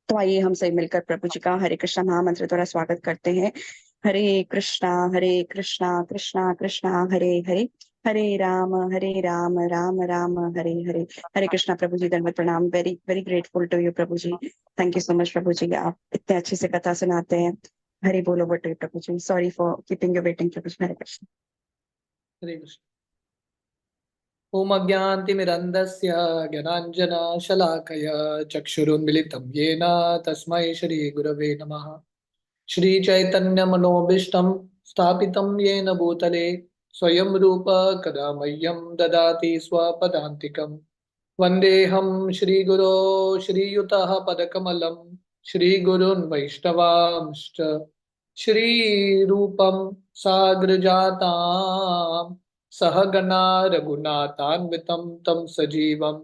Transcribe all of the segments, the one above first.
तो आइए हम सभी मिलकर प्रभु जी का हरे कृष्णा महामंत्र द्वारा स्वागत करते हैं। हरे कृष्णा कृष्णा कृष्णा हरे हरे, हरे राम राम राम हरे हरे। हरे कृष्णा प्रभु जी, दंडवत प्रणाम। Very very grateful to you Prabhu ji. Thank you so much Prabhu ji, आप इतने अच्छे से कथा सुनाते हैं। हरि बोलो बटे Prabhu ji, sorry for keeping you waiting Prabhu ji. Hare Krishna. Hare Krishna. Om अज्ञानतिमिरन्धस्य ज्ञानाञ्जनशलाकया चक्षुरुन्मिलितं येन तस्मै श्रीगुरवे नमः। श्रीचैतन्यमनोभीष्टं स्थापितं येन भूतले स्वयं रूप कदा मह्यं ददाति स्वपदान्तिकं। वन्देऽहं श्रीगुरो श्रीयुतः पदकमलं श्रीगुरून् वैष्णवांश्च श्रीरूपं साग्रजातां सहगणा रघुनाथान्वितं तं सजीवं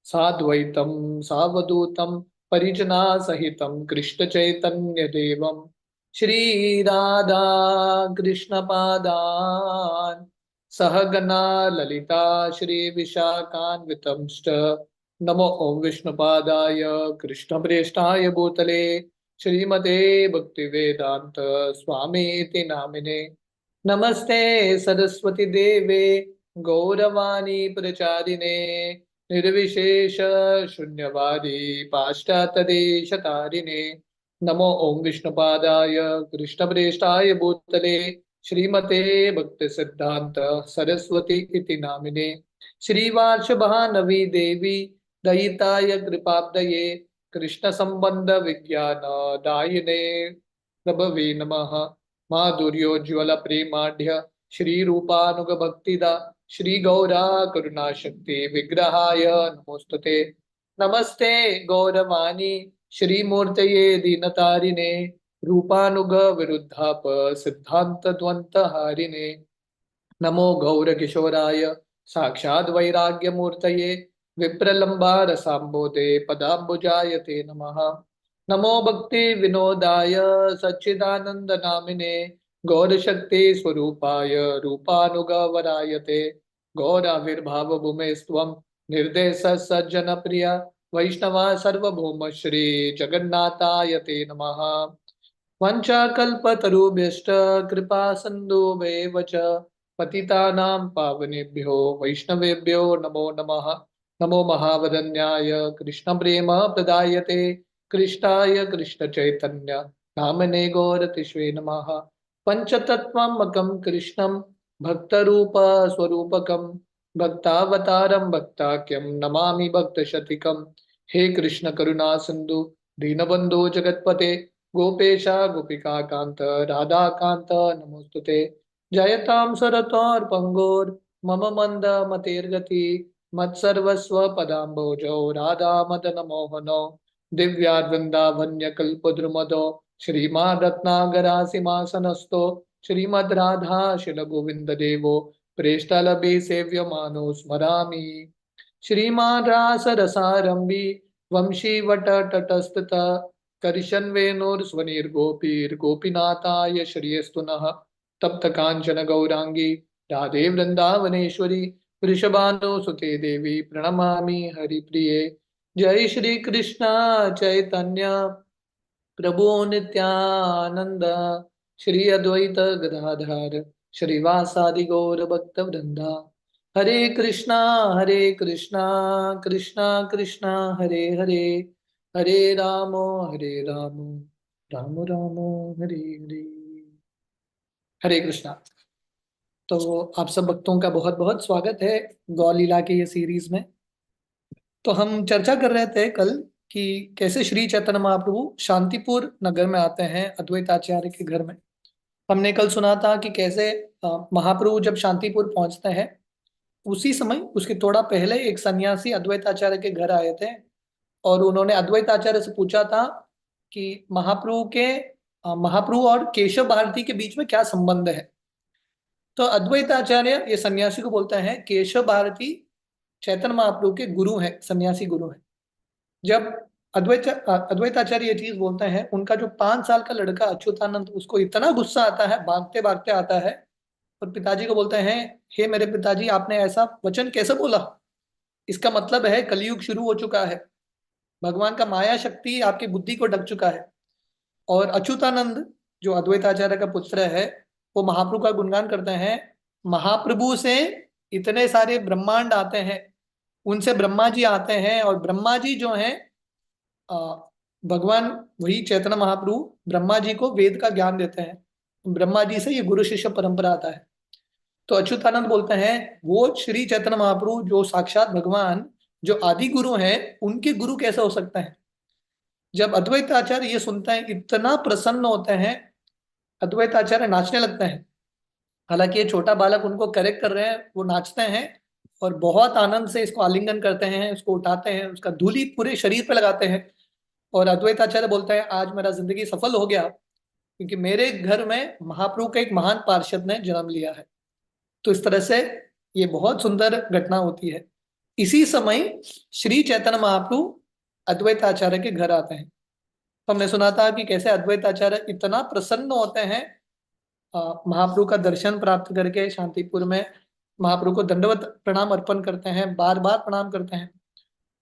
साद्वैतं सावधूतं परिजनासहितं कृष्णचैतन्यदेवं श्रीराधा कृष्णपादान् सहगणा ललिता श्रीविशाखान्वितंश्च नमो ओं विष्णुपादाय कृष्णप्रेष्ठाय भूतले श्रीमते भक्तिवेदांत स्वामीति नामिने। नमस्ते सरस्वती देवे गौरवाणी प्रचारिणे निर्विशेष शून्यवादी पाश्चात्यदेशतारिणे। नमो ओं विष्णुपादाय कृष्णप्रेष्ठाय भूतले श्रीमते भक्ति सिद्धांत सरस्वती इति नामिने। श्रीवार्षभानवी देवी दयिताय कृपाब्दये कृष्ण संबंध विज्ञान दायिने प्रभवे नमः। माधुर्योज्वल प्रेमाढ्य श्री रूपानुग भक्तिदा श्री गौरा करुणा शक्ति विग्रहाय नमोस्तुते। नमस्ते गौरवाणी श्रीमूर्तये दीनतारिणे रूपानुग विरुद्धाप सिद्धांत द्वंत हारिणे। नमो गौर किशोराय साक्षाद वैराग्य मूर्तये विप्रलंबा रसाम्बोधे पदाम्बुजाय ते नमः। नमो भक्ति विनोदाय सच्चिदानंद नामिने गौर शक्ति स्वरूपाय रूपानुगवराय ते गौराविर्भाव भूमेस्त्वं निर्देश सज्जन प्रिया वैष्णवा सर्वभौम श्री जगन्नाथाय ते नमः। वंशाकल्पतरुभ्यश्च कृपा सिन्धुभ्येव च पतितानां पावनेभ्यो वैष्णवेभ्यो नमो नमः। नमो महावदन्याय कृष्णप्रेम प्रदायते कृष्णाय कृष्णचैतन्य नामने गौरतिष्वे नमः। पञ्चतत्त्वात्मकं कृष्णं भक्तरूप स्वरूपकं भक्तावतारं भक्ताख्यं नमामि भक्तशतिकं। हे कृष्ण करुणा सिन्धु दीनबन्धो जगत्पते गोपेशा गोपिका कांत राधा कांत नमोस्तुते। जयतां सरतोर्पंगोर मम मंद मतेर्गति मत्सर्वस्व पदाम्बोजो राधा मदन मोहनो दिव्याद्वृंदावन्य कल्पद्रुमदो श्रीमान् रत्नागरासिंहासनस्थो श्रीमद् राधा शिल गोविंद देवो प्रेष्ठलभे सेव्यमानो स्मरामि। श्रीमान् रासरसारंभी वंशीवट तटस्थित कर्षन्वेणुर्स्वनिर्गोपीर्गोपीनाथाय श्रियस्तु नः। तप्त कांचन गौरांगी राधे वृंदावनेश्वरी वृषभानुसुते देवी प्रणमामि हरिप्रिये। जय श्री कृष्ण चैतन्य प्रभु नित्यानंद श्री अद्वैत गदाधर श्रीवासादि गौर भक्त वृंदा। हरे कृष्णा कृष्णा कृष्णा हरे हरे, हरे राम राम राम हरे हरे। हरे कृष्णा। तो आप सब भक्तों का बहुत बहुत स्वागत है गौ लीला के ये सीरीज में। तो हम चर्चा कर रहे थे कल कि कैसे श्री चैतन्य महाप्रभु शांतिपुर नगर में आते हैं अद्वैत आचार्य के घर में। हमने कल सुना था कि कैसे महाप्रभु जब शांतिपुर पहुंचते हैं उसी समय उसके थोड़ा पहले एक सन्यासी अद्वैत आचार्य के घर आए थे और उन्होंने अद्वैत आचार्य से पूछा था कि महाप्रभु और केशव भारती के बीच में क्या संबंध है। तो अद्वैत आचार्य ये सन्यासी को बोलते हैं केशव भारती चैतन्य महाप्रभु के गुरु हैं, सन्यासी गुरु हैं। जब अद्वैत आचार्य ये चीज बोलते हैं, उनका जो 5 साल का लड़का अच्युतानंद उसको इतना गुस्सा आता है, भागते भागते आता है और पिताजी को बोलते हैं, हे मेरे पिताजी, आपने ऐसा वचन कैसे बोला? इसका मतलब है कलयुग शुरू हो चुका है। भगवान का माया शक्ति आपकी बुद्धि को ढक चुका है। और अच्युतानंद जो अद्वैताचार्य का पुत्र है, वो महाप्रभु का गुणगान करते हैं। महाप्रभु से इतने सारे ब्रह्मांड आते हैं, उनसे ब्रह्मा जी आते हैं, और ब्रह्मा जी जो हैं भगवान वही चैतन्य महाप्रभु ब्रह्मा जी को वेद का ज्ञान देते हैं। ब्रह्मा जी से ये गुरु शिष्य परंपरा आता है। तो अच्युतानंद बोलते हैं वो श्री चैतन्य महाप्रभु जो साक्षात भगवान, जो आदि गुरु हैं, उनके गुरु कैसे हो सकते हैं। जब अद्वैताचार्य ये सुनते हैं, इतना प्रसन्न होते हैं, अद्वैताचार्य नाचने लगते हैं। हालांकि ये छोटा बालक उनको करेक्ट कर रहे हैं, वो नाचते हैं और बहुत आनंद से इसको आलिंगन करते हैं, उसको उठाते हैं, उसका धूली पूरे शरीर पे लगाते हैं। और अद्वैताचार्य बोलते हैं आज मेरा जिंदगी सफल हो गया, क्योंकि मेरे घर में महाप्रभु का एक महान पार्षद ने जन्म लिया है। तो इस तरह से ये बहुत सुंदर घटना होती है। इसी समय श्री चैतन्य महाप्रभु अद्वैताचार्य के घर आते हैं। तो हमने सुना था कि कैसे अद्वैताचार्य इतना प्रसन्न होते हैं महाप्रभु का दर्शन प्राप्त करके शांतिपुर में। महाप्रभु को दंडवत प्रणाम अर्पण करते हैं, बार बार प्रणाम करते हैं,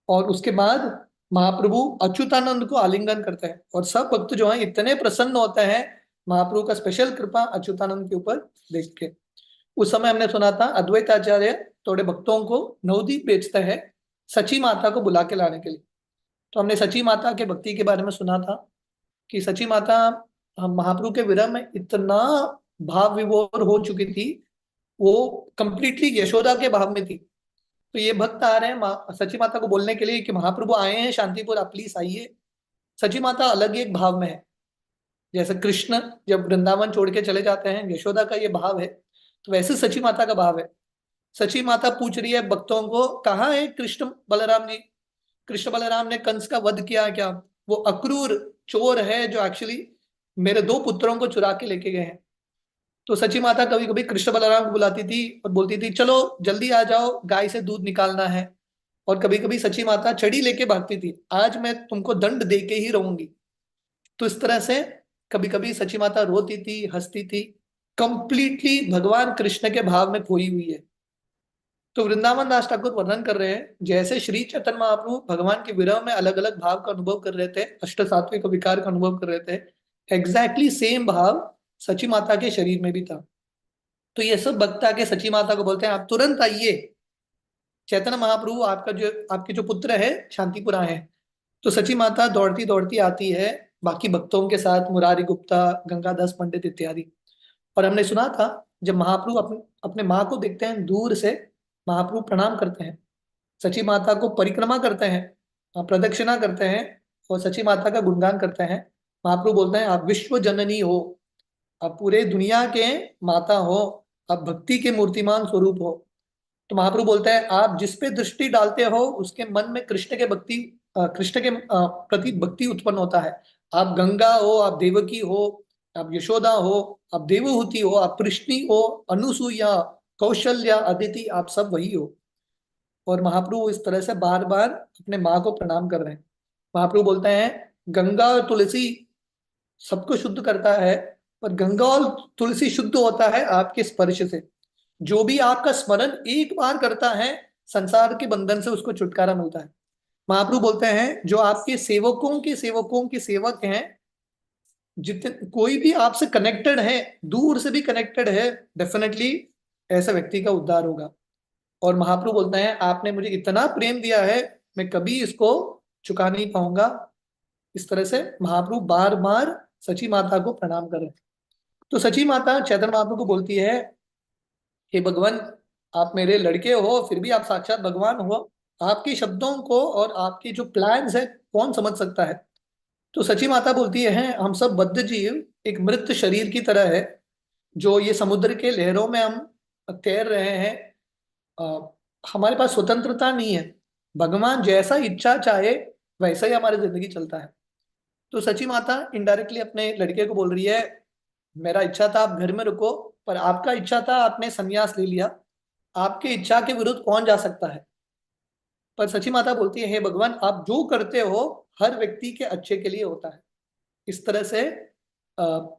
और उसके बाद महाप्रभु अच्युतानंद को आलिंगन करते हैं। और सब भक्त जो हैं इतने प्रसन्न होते हैं महाप्रभु का स्पेशल कृपा अच्युतानंद के ऊपर देख के। उस समय हमने सुना था अद्वैताचार्य थोड़े भक्तों को नवदीप बेचते हैं सची माता को बुला के लाने के लिए। तो हमने सची माता के भक्ति के बारे में सुना था कि सची माता महाप्रभु के विरह में इतना भाव विभोर हो चुकी थी, वो कंप्लीटली यशोदा के भाव में थी। तो ये भक्त आ रहे हैं सची माता को बोलने के लिए कि महाप्रभु आए हैं शांतिपुर, आप प्लीज आइए। सची माता अलग ही एक भाव में है। जैसे कृष्ण जब वृंदावन छोड़ के चले जाते हैं, यशोदा का ये भाव है, तो वैसे सची माता का भाव है। सची माता पूछ रही है भक्तों को, कहाँ है कृष्ण बलराम जी? कृष्ण बलराम ने कंस का वध किया क्या? वो अक्रूर चोर है जो एक्चुअली मेरे दो पुत्रों को चुरा के लेके गए हैं। तो सची माता कभी कभी कृष्ण बलराम को बुलाती थी और बोलती थी चलो जल्दी आ जाओ, गाय से दूध निकालना है। और कभी कभी सची माता छड़ी लेके भागती थी, आज मैं तुमको दंड दे के ही रहूंगी। तो इस तरह से कभी कभी सची माता रोती थी, हंसती थी, कंप्लीटली भगवान कृष्ण के भाव में खोई हुई है। तो वृंदावन दास ठाकुर वर्णन कर रहे हैं जैसे श्री चैतन्य महाप्रभु भगवान के विरह में अलग अलग भाव का अनुभव कर रहे थे, अष्ट सात्विक विकार का अनुभव कर रहे थे, एग्जैक्टली सेम भाव सची माता के शरीर में भी था। तो ये सब भक्त आके सची माता को बोलते हैं आप तुरंत आइए, चैतन्य महाप्रभु आपके जो पुत्र है शांतिपुर आए हैं। तो सची माता दौड़ती दौड़ती आती है बाकी भक्तों के साथ, मुरारी गुप्ता, गंगादास पंडित इत्यादि। और हमने सुना था जब महाप्रभु अपने माँ को देखते हैं दूर से, महाप्रभु प्रणाम करते हैं, सची माता को परिक्रमा करते हैं, प्रदक्षिणा करते हैं और सची माता का गुणगान करते हैं। महाप्रभु बोलते हैं आप विश्व जननी हो, आप पूरे दुनिया के माता हो, आप भक्ति के मूर्तिमान स्वरूप हो। तो महाप्रभु बोलते हैं आप जिस पे दृष्टि डालते हो उसके मन में कृष्ण के प्रति भक्ति उत्पन्न होता है। आप गंगा हो, आप देवकी हो, आप यशोदा हो, आप देवहूति हो, आप कृष्णी हो, अनुसुईया, कौशल्या, अदिति, आप सब वही हो। और महाप्रभु इस तरह से बार बार अपने माँ को प्रणाम कर रहे हैं। महाप्रभु बोलते हैं गंगा और तुलसी सबको शुद्ध करता है, पर गंगा और तुलसी शुद्ध होता है आपके स्पर्श से। जो भी आपका स्मरण एक बार करता है संसार के बंधन से उसको छुटकारा मिलता है। महाप्रभु बोलते हैं जो आपके सेवकों के सेवक हैं, जितने कोई भी आपसे कनेक्टेड है, दूर से भी कनेक्टेड है, डेफिनेटली ऐसे व्यक्ति का उद्धार होगा। और महाप्रभु बोलते हैं आपने मुझे इतना प्रेम दिया है, मैं कभी इसको चुका नहीं पाऊंगा। इस तरह से महाप्रभु बार बार सची माता को प्रणाम कर रहे हैं। तो सची माता चैतन्य महाप्रभु को बोलती है हे भगवान, आप मेरे लड़के हो फिर भी आप साक्षात भगवान हो, आपके शब्दों को और आपके जो प्लान्स है कौन समझ सकता है। तो सची माता बोलती है हम सब बद्ध जीव एक मृत शरीर की तरह है, जो ये समुद्र के लहरों में हम तैर रहे हैं। हमारे पास स्वतंत्रता नहीं है, भगवान जैसा इच्छा चाहे वैसा ही हमारी जिंदगी चलता है। तो सची माता इनडायरेक्टली अपने लड़के को बोल रही है मेरा इच्छा था आप घर में रुको, पर आपका इच्छा था आपने संन्यास ले लिया, आपकी इच्छा के विरुद्ध कौन जा सकता है। पर सची माता बोलती है हे भगवान, आप जो करते हो हर व्यक्ति के अच्छे के लिए होता है। इस तरह से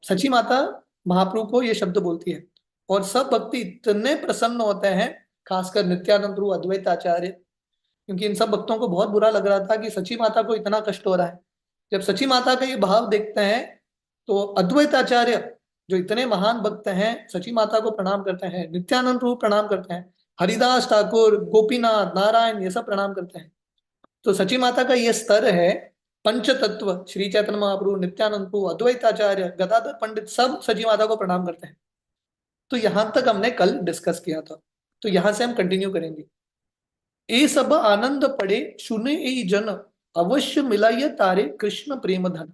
सची माता महाप्रभु को ये शब्द बोलती है। और सब भक्ति इतने प्रसन्न होते हैं, खासकर नित्यानंद प्रभु, अद्वैताचार्य, क्योंकि इन सब भक्तों को बहुत बुरा लग रहा था कि सची माता को इतना कष्ट हो रहा है। जब सची माता का ये भाव देखते हैं तो अद्वैत आचार्य जो इतने महान भक्त हैं सची माता को प्रणाम करते हैं, नित्यानंद प्रभु प्रणाम करते हैं, हरिदास ठाकुर, गोपीनाथ, नारायण, ये सब प्रणाम करते हैं। तो सची माता का ये स्तर है, पंच तत्व श्री चैतन्य महाप्रभु, नित्यानंद प्रभु, अद्वैताचार्य, गदाधर पंडित सब सची माता को प्रणाम करते हैं। तो यहां तक हमने कल डिस्कस किया था, तो यहां से हम कंटिन्यू करेंगे। ए सब आनंद पड़े सुने ए जन, अवश्य मिलाइए तारे कृष्ण प्रेम धन।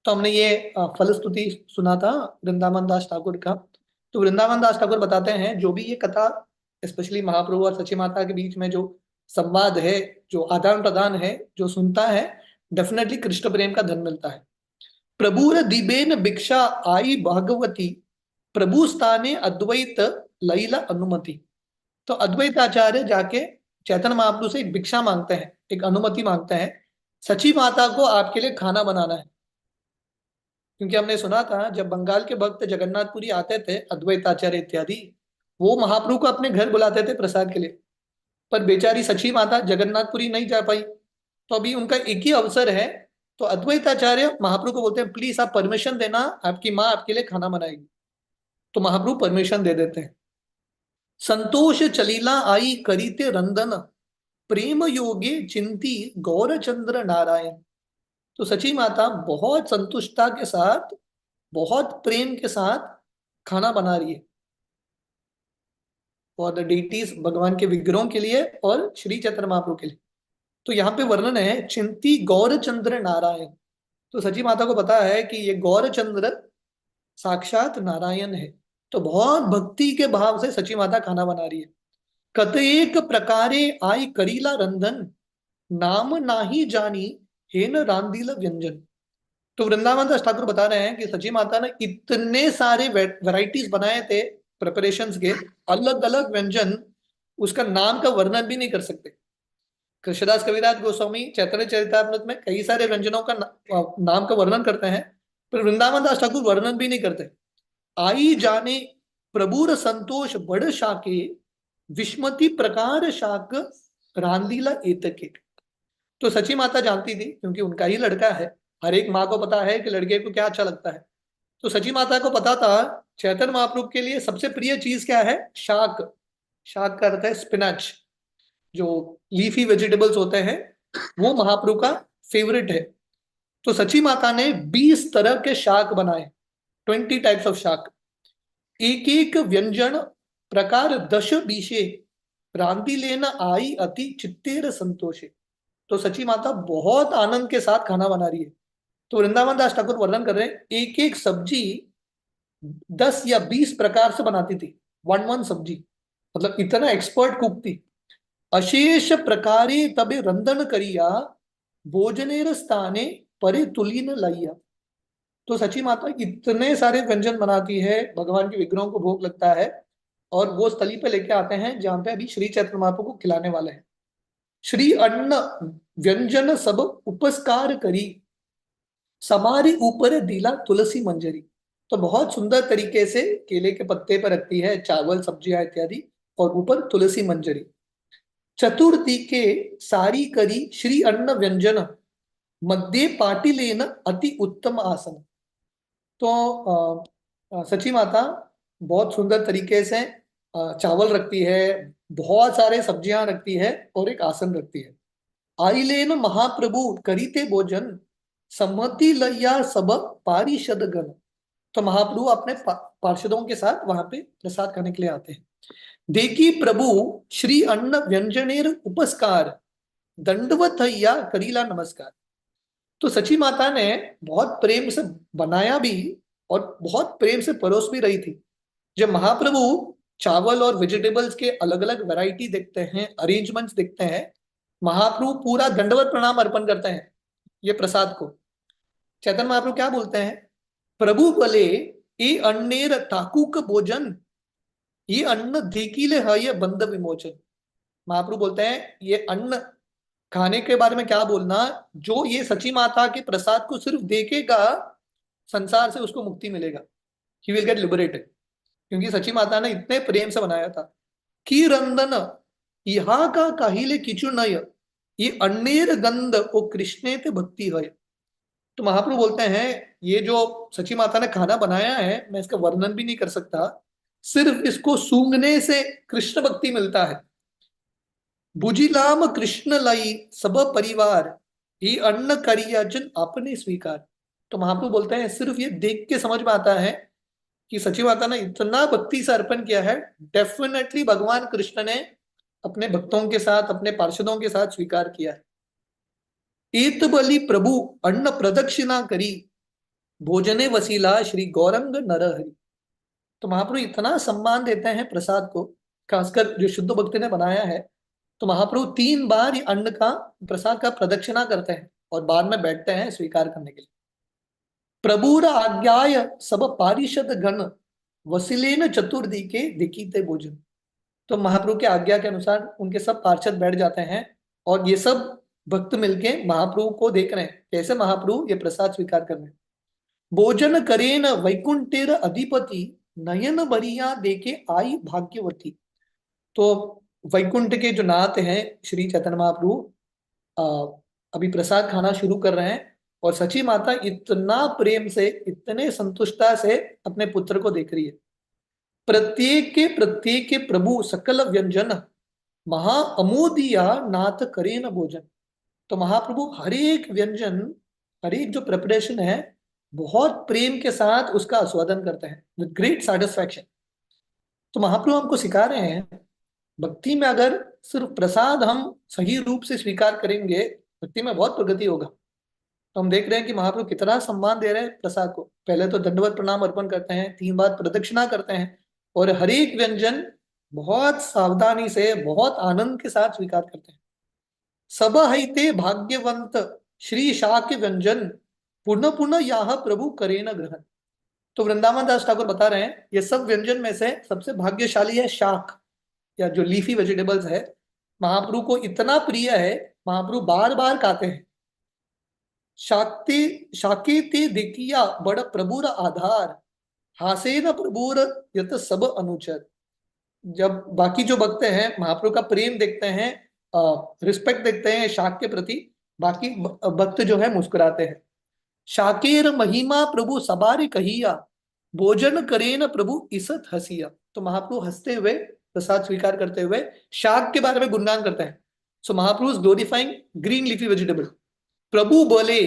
तो हमने ये फलस्तुति सुना था वृंदावन दास ठाकुर का। तो वृंदावन दास ठाकुर बताते हैं जो भी ये कथा स्पेशली महाप्रभु और सची माता के बीच में जो संवाद है, जो आदान प्रदान है, जो सुनता है, डेफिनेटली कृष्ण प्रेम का धन मिलता है। प्रभुर दिबेन भिक्षा आई भागवती, प्रभु स्थाने अद्वैत लैला अनुमति। तो अद्वैत आचार्य जाके चैतन्य महाप्रभु से एक भिक्षा मांगते हैं, एक अनुमति मांगते हैं, सची माता को आपके लिए खाना बनाना है। क्योंकि हमने सुना था जब बंगाल के भक्त जगन्नाथपुरी आते थे, अद्वैत आचार्य इत्यादि, वो महाप्रभु को अपने घर बुलाते थे प्रसाद के लिए। पर बेचारी सची माता जगन्नाथपुरी नहीं जा पाई, तो अभी उनका एक ही अवसर है। तो अद्वैत आचार्य महाप्रभु को बोलते हैं प्लीज आप परमिशन देना, आपकी माँ आपके लिए खाना बनाएगी। तो महाप्रभु परमिशन दे देते हैं। संतोष चलीला आई करीते रंदन, प्रेम योगे चिंती गौरचंद्र नारायण। तो सची माता बहुत संतुष्टता के साथ, बहुत प्रेम के साथ खाना बना रही है फॉर द डेटीज, भगवान के विग्रहों के लिए और श्री चैतन्य महाप्रभु के लिए। तो यहाँ पे वर्णन है चिंती गौरचंद्र नारायण। तो सची माता को पता है कि ये गौरचंद्र साक्षात नारायण है। तो बहुत भक्ति के भाव से सची माता खाना बना रही है। कतएक प्रकारे आई करीला रंधन, नाम नाही जानी हेन रांदील व्यंजन। तो वृंदावन दास ठाकुर बता रहे हैं कि सची माता ने इतने सारे वैरायटीज बनाए थे प्रिपरेशंस के, अलग अलग व्यंजन, उसका नाम का वर्णन भी नहीं कर सकते। कृष्णदास कविराज गोस्वामी चैतन्य चरितामृत में कई सारे व्यंजनों का नाम का वर्णन करते हैं, पर वृंदावन दास ठाकुर वर्णन भी नहीं करते। आई जाने प्रभुर संतोष बड़ शाके, विस्मति प्रकार शाक रांदीला एतके। तो सची माता जानती थी क्योंकि उनका ही लड़का है, हर एक माँ को पता है कि लड़के को क्या अच्छा लगता है। तो सची माता को पता था चैतन्य महाप्रभु के लिए सबसे प्रिय चीज क्या है, शाक। शाक का अर्थ है स्पिनच, जो लीफी वेजिटेबल्स होते हैं, वो महाप्रभु का फेवरेट है। तो सची माता ने 20 तरह के शाक बनाए, 20 टाइप्स ऑफ शाक। एक एक व्यंजन प्रकार 10 बीशे, रांदी लेना आई अति चित्तेर संतोषे। तो सची माता बहुत आनंद के साथ खाना बना रही है। तो वृंदावन दास ठाकुर वर्णन कर रहे हैं एक एक सब्जी 10 या 20 प्रकार से बनाती थी, वन सब्जी, मतलब इतना एक्सपर्ट कुक थी। अशेष प्रकारे तबे रंधन करिया, भोजनेर स्थाने परे तुलीन लाइया। तो सची माता इतने सारे व्यंजन बनाती है, भगवान के विग्रहों को भोग लगता है और वो स्थली पे लेके आते हैं जहां पे अभी श्री चैतन्य महाप्रभु को खिलाने वाले हैं। श्री अन्न व्यंजन सब उपस्कार करी, समारी ऊपर दिला तुलसी मंजरी। तो बहुत सुंदर तरीके से केले के पत्ते पर रखती है चावल, सब्जियां इत्यादि, और ऊपर तुलसी मंजरी। चतुर्थी के सारी करी श्री अन्न व्यंजन, मध्य पाटिलेन अति उत्तम आसन। तो सची माता बहुत सुंदर तरीके से चावल रखती है, बहुत सारे सब्जियां रखती है और एक आसन रखती है। आइलेन महाप्रभु करीते भोजन, सम्मति लैया सब पारिषद गण। तो महाप्रभु अपने पार्षदों के साथ वहां पे प्रसाद खाने के लिए आते हैं। देखी प्रभु श्री अन्न व्यंजनेर उपस्कार, दंडवत या करीला नमस्कार। तो सची माता ने बहुत प्रेम से बनाया भी और बहुत प्रेम से परोस भी रही थी। जब महाप्रभु चावल और वेजिटेबल्स के अलग अलग वैरायटी देखते हैं, अरेंजमेंट्स देखते हैं, महाप्रभु पूरा दंडवत प्रणाम अर्पण करते हैं ये प्रसाद को। चैतन्य महाप्रभु क्या बोलते हैं, प्रभु बोले ए अन्नेर ताकुक भोजन, ये अन्न देखिले है ये बंध विमोचन। महाप्रभु बोलते हैं ये अन्न खाने के बारे में क्या बोलना, जो ये सची माता के प्रसाद को सिर्फ देखेगा संसार से उसको मुक्ति मिलेगा, ही विल गेट लिबरेटेड। क्योंकि सची माता ने इतने प्रेम से बनाया था कि रंदन यहाँ का काहिले किचु नय, ये अन्नेर गंध ओ कृष्णे ते भक्ति है। तो महाप्रभु बोलते हैं ये जो सची माता ने खाना बनाया है मैं इसका वर्णन भी नहीं कर सकता, सिर्फ इसको सूंघने से कृष्ण भक्ति मिलता है। बुझिलाम कृष्ण लाई सब परिवार, ये अन्न करिया जन अपने स्वीकार। तो महाप्रभु बोलते हैं सिर्फ ये देख के समझ में आता है कि सची माता ने इतना भक्ति से अर्पण किया है, डेफिनेटली भगवान कृष्ण ने अपने भक्तों के साथ अपने पार्षदों के साथ स्वीकार किया है। ईत बलि प्रभु अन्न प्रदक्षिणा करी, भोजने वसीला श्री गौरंग नरहरि। तो महाप्रभु इतना सम्मान देते हैं प्रसाद को, खासकर जो शुद्ध भक्ति ने बनाया है। तो महाप्रभु 3 बार ये अन्न का प्रसाद का प्रदक्षिणा करते हैं और बाद में बैठते हैं स्वीकार करने के लिए। प्रभुर आज्ञाय सब पारिषद गण, वसीलेन चतुर्दी के दिखीते भोजन। तो महाप्रभु के आज्ञा के अनुसार उनके सब पार्षद बैठ जाते हैं और ये सब भक्त मिलके महाप्रभु को देख रहे हैं कैसे महाप्रभु ये प्रसाद स्वीकार कर रहे हैं। भोजन करेन वैकुंठेर अधिपति, नयन भरिया देखे आई भाग्यवती। तो वैकुंठ के जो नाथ हैं श्री चैतन्य महाप्रभु अभी प्रसाद खाना शुरू कर रहे हैं और सची माता इतना प्रेम से इतने संतुष्टता से अपने पुत्र को देख रही है। प्रत्येक के प्रभु सकल व्यंजन, महा अमोदिया नाथ करे न भोजन। तो महाप्रभु हर एक व्यंजन हर एक जो प्रिपरेशन है बहुत प्रेम के साथ उसका आस्वादन करते हैं विद ग्रेट सेटिस्फैक्शन। तो महाप्रभु हमको सिखा रहे हैं भक्ति में अगर सिर्फ प्रसाद हम सही रूप से स्वीकार करेंगे भक्ति में बहुत प्रगति होगा। तो हम देख रहे हैं कि महाप्रभु कितना सम्मान दे रहे हैं प्रसाद को। पहले तो दंडवत प्रणाम अर्पण करते हैं, 3 बार प्रदक्षिणा करते हैं और हर एक व्यंजन बहुत सावधानी से बहुत आनंद के साथ स्वीकार करते हैं। सब हईते भाग्यवंत श्री शाक्य व्यंजन, पुनः पुनः यह प्रभु करे न ग्रहण। तो वृंदावन दास ठाकुर बता रहे हैं ये सब व्यंजन में से सबसे भाग्यशाली है शाक या जो लीफी वेजिटेबल्स है। महाप्रभु को इतना प्रिय है, महाप्रभु बार बार खाते हैं। शाक्ति शाकेते देखिया बड़ प्रभुर आधार, हासे न प्रभुर यत सब अनुचर। जब बाकी जो भक्त हैं महाप्रभु का प्रेम देखते हैं, रिस्पेक्ट देखते हैं शाक के प्रति, बाकी भक्त जो है मुस्कुराते हैं। शाकेर महिमा प्रभु सबारी कहिया, भोजन करेन प्रभु इसत हसिया। तो महाप्रभु हंसते हुए प्रसाद स्वीकार करते हुए शाक के बारे में गुणगान करते हैं। So Mahaprabhu is glorifying green leafy vegetable. Prabhu बोले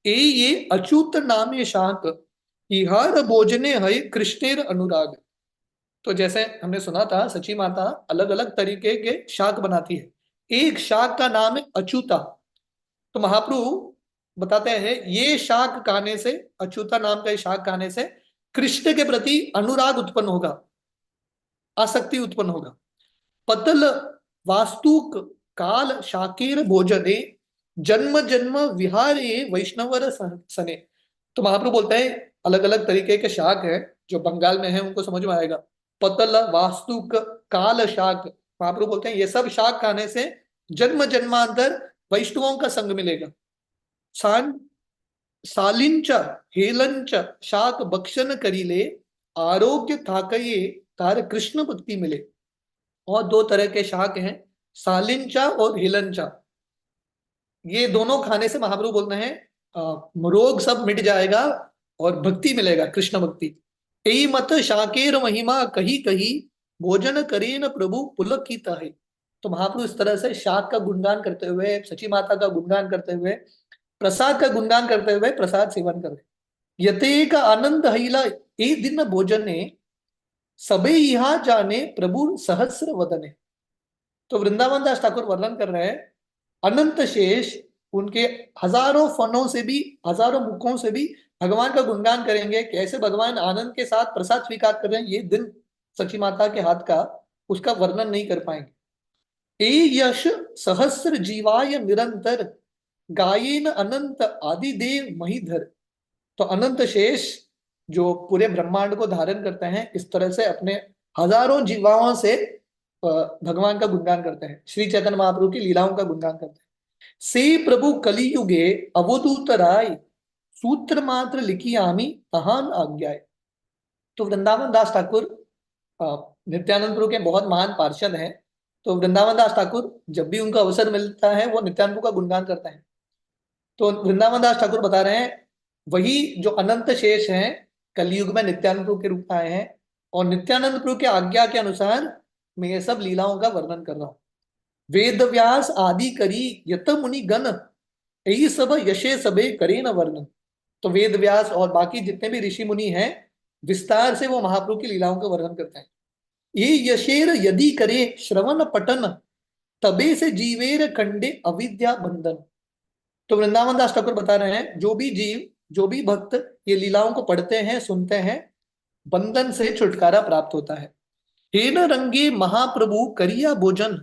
ए ये अच्युत नामे शाक, हर भोजने है कृष्णेर अनुराग। तो जैसे हमने सुना था सची माता अलग अलग तरीके के शाक बनाती है, एक शाक का नाम है अच्युता। तो महाप्रभु बताते हैं ये शाक खाने से, अच्युता नाम का ये शाक खाने से कृष्ण के प्रति अनुराग उत्पन्न होगा, आसक्ति उत्पन्न होगा। पतल वास्तुक काल शाकेर भोजने, जन्म जन्म विहारे वैष्णवर सने। तो महाप्रभु बोलते हैं अलग अलग तरीके के शाक है, जो बंगाल में है उनको समझ में आएगा। पतल वास्तुक काल शाक, महाप्रभु बोलते हैं ये सब शाक खाने से जन्म जन्मांतर वैष्णवों का संग मिलेगा। सान सालिंच हेलंच शाक भक्षण करीले, आरोग्य थाकये तार कृष्ण भक्ति मिले। और 2 तरह के शाक हैं, सालिंचा और हेलंचा। ये दोनों खाने से महाप्रभु बोलते हैं रोग सब मिट जाएगा और भक्ति मिलेगा, कृष्ण भक्ति। यही मत शाकेर महिमा कही कही, भोजन करे न प्रभु पुलकित है। तो महाप्रभु इस तरह से शाक का गुणगान करते हुए, सची माता का गुणगान करते हुए, प्रसाद का गुणगान करते हुए प्रसाद सेवन कर रहे। यते का आनंद हिला एक दिन भोजने, सबे यहाँ जाने प्रभु सहस्र वदने। तो वृंदावन दास ठाकुर वर्णन कर रहे हैं अनंत शेष उनके हजारों फनों से भी, हजारों मुखों से भी भगवान का गुणगान करेंगे, कैसे भगवान आनंद के साथ प्रसाद स्वीकार कर रहे हैं। ये दिन सची माता के हाथ का उसका वर्णन नहीं कर पाएंगे। ए यश सहस्र जीवाय निरंतर, गायेन अनंत आदिदेव महीधर। तो अनंत शेष जो पूरे ब्रह्मांड को धारण करते हैं, इस तरह से अपने हजारों जीवाओं से भगवान का गुणगान करते हैं, श्री चैतन्य महाप्रभु की लीलाओं का गुणगान करते हैं। से प्रभु कलियुगे अवधूत राय, सूत्र मात्र लिखी आमी महान आज्ञाए। तो वृंदावन दास ठाकुर नित्यानंद प्रभु के बहुत महान पार्षद हैं तो वृंदावन दास ठाकुर जब भी उनको अवसर मिलता है वो नित्यानंद प्रभु का गुणगान करते हैं। तो वृंदावन दास ठाकुर बता रहे हैं वही जो अनंत शेष हैं कलयुग में नित्यानंद प्रभु के रूप में आए हैं, और नित्यानंद प्रभु के आज्ञा के अनुसार मैं ये सब लीलाओं का वर्णन कर रहा हूँ। वेद व्यास आदि करी यत मुनि गण, यही सब यशे सबे करे न वर्णन। तो वेद व्यास और बाकी जितने भी ऋषि मुनि हैं विस्तार से वो महाप्रभु की लीलाओं का वर्णन करते हैं। ये यशेर यदि करे श्रवण पठन, तबे से जीवेर खंडे अविद्या बंधन। तो वृंदावन दास ठाकुर बता रहे हैं जो भी जीव, जो भी भक्त ये लीलाओं को पढ़ते हैं सुनते हैं, बंधन से छुटकारा प्राप्त होता है। हे न रंगे महाप्रभु करिया भोजन,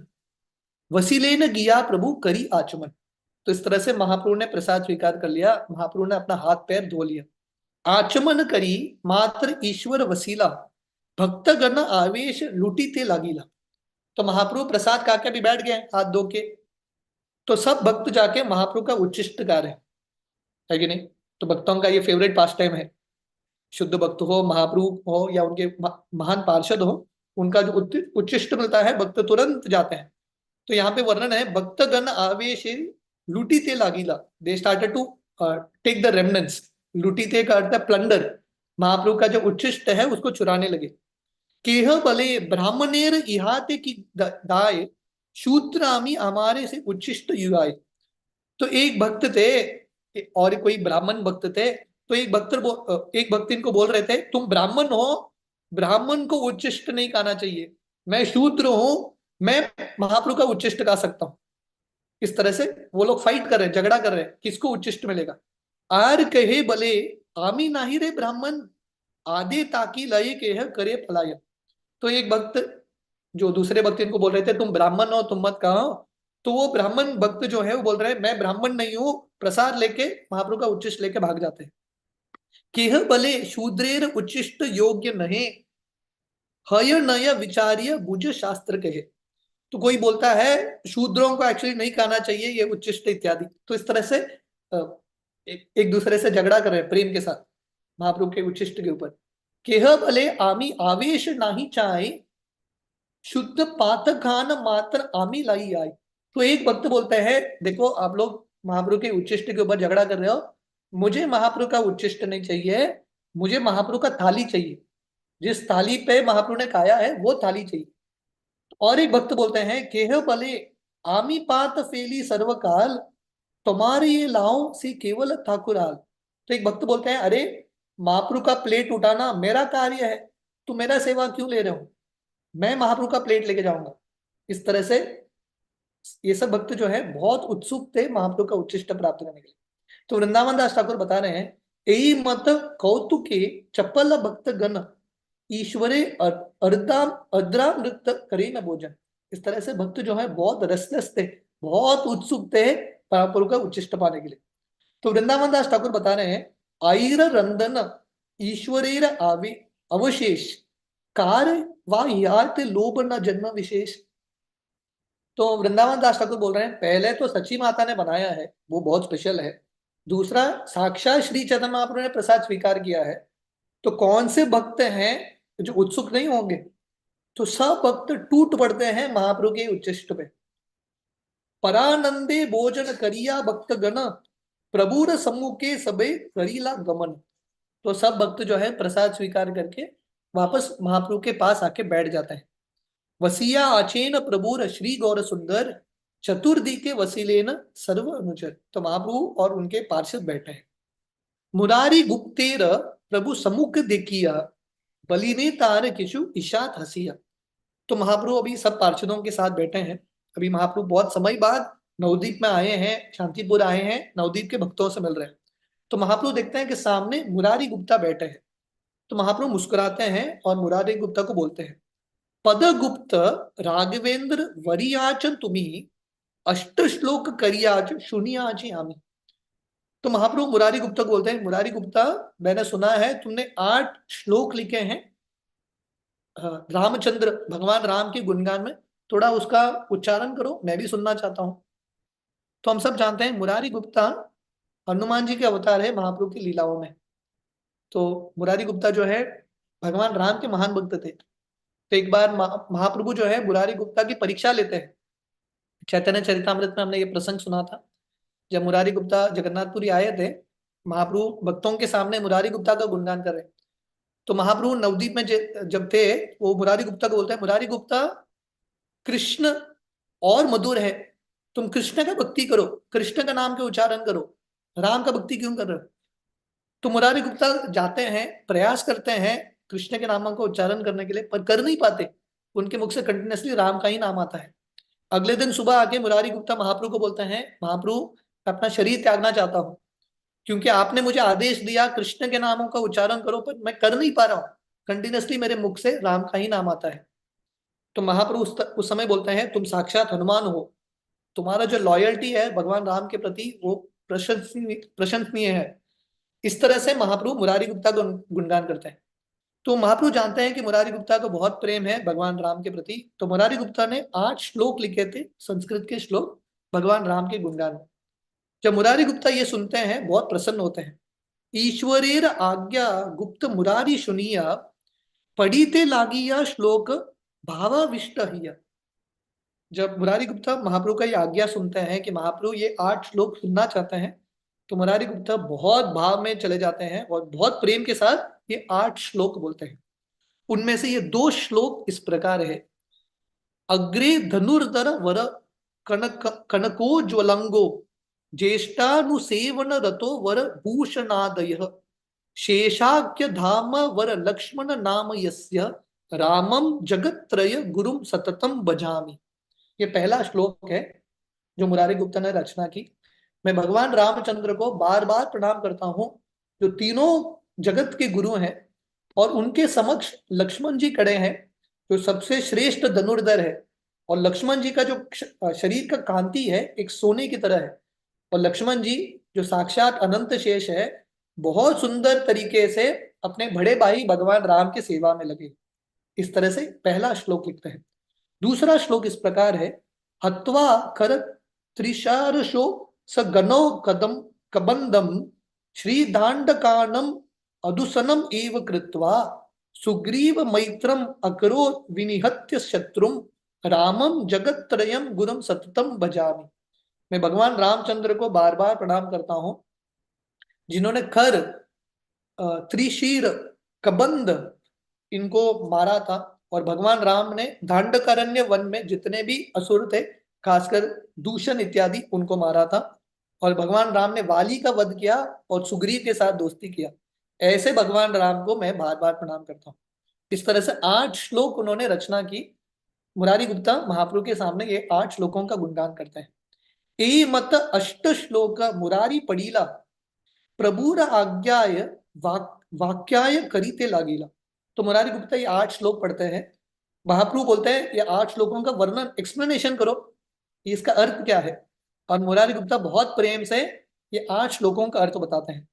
वसीले न गिया प्रभु करी आचमन। तो इस तरह से महाप्रभु ने प्रसाद स्वीकार कर लिया, महाप्रभु ने अपना हाथ पैर धो लिया। आचमन करी मात्र ईश्वर वसीला, भक्त गण आवेश लुटीते लागीला। तो महाप्रभु प्रसाद खा के भी बैठ गए हाथ धो के, तो सब भक्त जाके महाप्रभु का उच्चिष्ट गा रहे हैं, है कि नहीं। तो भक्तों का ये फेवरेट पास टाइम है, शुद्ध भक्त हो, महाप्रभु हो या उनके महान पार्षद हो, उनका जो उच्चिष्ट मिलता है भक्त तुरंत जाते हैं। तो यहाँ पे वर्णन है भक्त गण आवेश लुटीते लागीला, they started to take the remnants. लुटीते का अर्थ है प्लंडर, महाप्रभु का जो उच्चिष्ट है उसको चुराने लगे। केह बले ब्राह्मणेर इहाते की दाय, शूद्रामी हमारे से उच्चिष्ट युगाए। तो एक भक्त थे और कोई ब्राह्मण भक्त थे, तो एक भक्त इनको बोल रहे थे तुम ब्राह्मण हो, ब्राह्मण को उच्चिष्ट नहीं गाना चाहिए, मैं शूद्र हूं, मैं महाप्रभु का उच्चिष्ट गा सकता हूं। इस तरह से वो लोग फाइट कर रहे हैं, झगड़ा कर रहे हैं, किसको उच्चिष्ट मिलेगा। आर कहे बले आमी नाही रे ब्राह्मण, आदे ताकि लय के करे पलायन। तो एक भक्त जो दूसरे भक्त इनको बोल रहे थे तुम ब्राह्मण हो, तुम मत कहो, तो वो ब्राह्मण भक्त जो है वो बोल रहे हैं मैं ब्राह्मण नहीं हूं, प्रसाद लेके महाप्रभु का उच्चिष्ट लेके भाग जाते हैं। केह बले शूद्रेर उच्चिष्ट योग्य नहीं, हय नय विचार्य बुझ शास्त्र कहे। तो कोई बोलता है शूद्रों को एक्चुअली नहीं खाना चाहिए ये उच्चिष्ट इत्यादि। तो इस तरह से एक दूसरे से झगड़ा कर रहे हैं प्रेम के साथ महाप्रभु के उच्चिष्ट के ऊपर। केह भले आमी आवेश नाही चाहे, शुद्ध पातखान मात्र आमी लाई आई। तो एक भक्त बोलते हैं देखो आप लोग महाप्रभु के उच्चिष्ट के ऊपर झगड़ा कर रहे हो, मुझे महाप्रभु का उच्चिष्ट नहीं चाहिए, मुझे महाप्रभु का थाली चाहिए, जिस थाली पे महाप्रभु ने खाया है वो थाली चाहिए। और एक भक्त बोलते हैं केह भले आमी पात फेली सर्वकाल, तुम्हारे ये लाओ से केवल ठाकुराल। तो एक भक्त बोलते हैं अरे महाप्रभु का प्लेट उठाना मेरा कार्य है, तुम मेरा सेवा क्यों ले रहे हो, मैं महाप्रभु का प्लेट लेके जाऊंगा। इस तरह से ये सब भक्त जो है बहुत उत्सुक थे महाप्रभु का उच्चिष्ट प्राप्त करने के लिए। तो वृंदावन दास ठाकुर बता रहे हैं यही मत कौतुके चपल भक्त गण, ईश्वरे अर्धाम अद्राम नृत्य करे न भोजन। इस तरह से भक्त जो है बहुत रेस्टलेस थे, बहुत उत्सुक थे महाप्रभु का उच्चिष्ट पाने के लिए। तो वृंदावन दास ठाकुर बता रहे हैं आईर रंदन ईश्वरेर आवे अवशेष, कार्य वा यार्थ लोभ न जन्म विशेष। तो वृंदावन दास ठाकुर बोल रहे हैं पहले तो सची माता ने बनाया है वो बहुत स्पेशल है, दूसरा साक्षात श्री चैतन्य महाप्रभु ने प्रसाद स्वीकार किया है, तो कौन से भक्त हैं जो उत्सुक नहीं होंगे। तो सब भक्त टूट पड़ते हैं महाप्रभु के उच्चिष्ट पे। परानंदे भोजन करिया भक्त गण, प्रभुर सम्मुखे सबे करीला गमन। तो सब भक्त जो है प्रसाद स्वीकार करके वापस महाप्रभु के पास आके बैठ जाते हैं। वसिया आचेन प्रभुर श्री गौर सुंदर, चतुर्दी के वसीलेन सर्व अनुचर। तो महाप्रभु और उनके पार्षद बैठे हैं। मुरारी गुप्तेर प्रभु सम्मुख देखिया, बलिने तार किशु ईशात हसिया। तो महाप्रभु अभी सब पार्षदों के साथ बैठे हैं, अभी महाप्रभु बहुत समय बाद नवदीप में आए हैं, शांतिपुर आए हैं, नवदीप के भक्तों से मिल रहे हैं। तो महाप्रभु देखते हैं कि सामने मुरारी गुप्ता बैठे हैं। तो महाप्रभु मुस्कुराते हैं और मुरारी गुप्ता को बोलते हैं पद गुप्त राघवेंद्र वरियाचन तुम्ही, अष्ट श्लोक करियाच सुनियाची आमी। तो महाप्रभु मुरारी गुप्ता को बोलते हैं मुरारी गुप्ता मैंने सुना है तुमने 8 श्लोक लिखे हैं रामचंद्र भगवान राम के गुणगान में, थोड़ा उसका उच्चारण करो, मैं भी सुनना चाहता हूं। तो हम सब जानते हैं मुरारी गुप्ता हनुमान जी के अवतार है महाप्रभु की लीलाओं में। तो मुरारी गुप्ता जो है भगवान राम के महान भक्त थे। तो एक बार महाप्रभु जो है मुरारी गुप्ता की परीक्षा लेते हैं। चैतन्य चरितामृत में हमने ये प्रसंग सुना था। जब मुरारी गुप्ता जगन्नाथपुरी आए थे, महाप्रभु भक्तों के सामने मुरारी गुप्ता का गुणगान कर रहे। तो महाप्रभु नवदीप में जब थे, वो मुरारी गुप्ता को बोलते हैं, मुरारी गुप्ता, कृष्ण और मधुर है, तुम कृष्ण का भक्ति करो, कृष्ण का नाम के उच्चारण करो, राम का भक्ति क्यों कर रहे हो? तो मुरारी गुप्ता जाते हैं, प्रयास करते हैं कृष्ण के नाम का उच्चारण करने के लिए, पर कर नहीं पाते। उनके मुख से कंटिन्यूसली राम का ही नाम आता है। अगले दिन सुबह आके मुरारी गुप्ता महाप्रभु को बोलते हैं, महाप्रभु मैं अपना शरीर त्यागना चाहता हूँ, क्योंकि आपने मुझे आदेश दिया कृष्ण के नामों का उच्चारण करो, पर मैं कर नहीं पा रहा हूँ, कंटिन्यूसली मेरे मुख से राम का ही नाम आता है। तो महाप्रभु उस समय बोलते हैं, तुम साक्षात हनुमान हो, तुम्हारा जो लॉयल्टी है भगवान राम के प्रति वो प्रशंसनीय है। इस तरह से महाप्रभु मुरारी गुप्ता को गुणगान करते हैं। तो महाप्रभु जानते हैं कि मुरारी गुप्ता को बहुत प्रेम है भगवान राम के प्रति, तो मुरारी गुप्ता ने 8 श्लोक लिखे थे, संस्कृत के श्लोक भगवान राम के गुणगान। जब मुरारी गुप्ता ये सुनते हैं, बहुत प्रसन्न होते हैं। ईश्वरेर आज्ञा गुप्त मुरारी सुनिया, पढ़ीते लागिया श्लोक भावाविष्ट हिया। जब मुरारी गुप्ता महाप्रभु का ये आज्ञा सुनते हैं कि महाप्रभु ये 8 श्लोक सुनना चाहते हैं, तो मुरारी गुप्ता बहुत भाव में चले जाते हैं और बहुत प्रेम के साथ ये 8 श्लोक बोलते हैं। उनमें से ये 2 श्लोक इस प्रकार है। अग्रे धनुर्धर वर कनको ज्वलंगो, ज्येष्ठानुसेवन रतो वर भूषणादय, शेषाख्य धाम वर लक्ष्मण नाम यस्य, रामम जगत्त्रय गुरुम सततम भजामि। ये पहला श्लोक है जो मुरारी गुप्ता ने रचना की। मैं भगवान रामचंद्र को बार बार प्रणाम करता हूँ, जो तीनों जगत के गुरु हैं, और उनके समक्ष लक्ष्मण जी खड़े हैं, जो सबसे श्रेष्ठ धनुर्धर है। और लक्ष्मण जी का जो शरीर का कांति है एक सोने की तरह है, और लक्ष्मण जी जो साक्षात अनंत शेष है, बहुत सुंदर तरीके से अपने बड़े भाई भगवान राम की सेवा में लगे। इस तरह से पहला श्लोक लिखते हैं। दूसरा श्लोक इस प्रकार है। हत्वा कर त्रिशारशो स गणो कदम कबंदम, श्री दांडकानम अदुसनम एव कृत्वा, सुग्रीव मैत्रम अकरो विनिहत्य शत्रुम, रामम जगत्त्रयम गुरुम सततम भजामि। मैं भगवान रामचंद्र को बार बार प्रणाम करता हूं, जिन्होंने खर त्रिशीर कबंद इनको मारा था, और भगवान राम ने दांडकारण्य वन में जितने भी असुर थे, खासकर दूषण इत्यादि, उनको मारा था। और भगवान राम ने वाली का वध किया और सुग्रीव के साथ दोस्ती किया। ऐसे भगवान राम को मैं बार बार प्रणाम करता हूँ। इस तरह से 8 श्लोक उन्होंने रचना की। मुरारी गुप्ता महाप्रभु के सामने ये 8 श्लोकों का गुणगान करते हैं। ए मत अष्ट श्लोक मुरारी पड़ीला, प्रभुर आज्ञाय वाक्याय करीते लागीला। तो मुरारी गुप्ता ये 8 श्लोक पढ़ते हैं। महाप्रभु बोलते हैं ये 8 श्लोकों का वर्णन, एक्सप्लेनेशन करो, इसका अर्थ क्या है। और मुरारी गुप्ता बहुत प्रेम से ये 8 श्लोकों का अर्थ बताते हैं।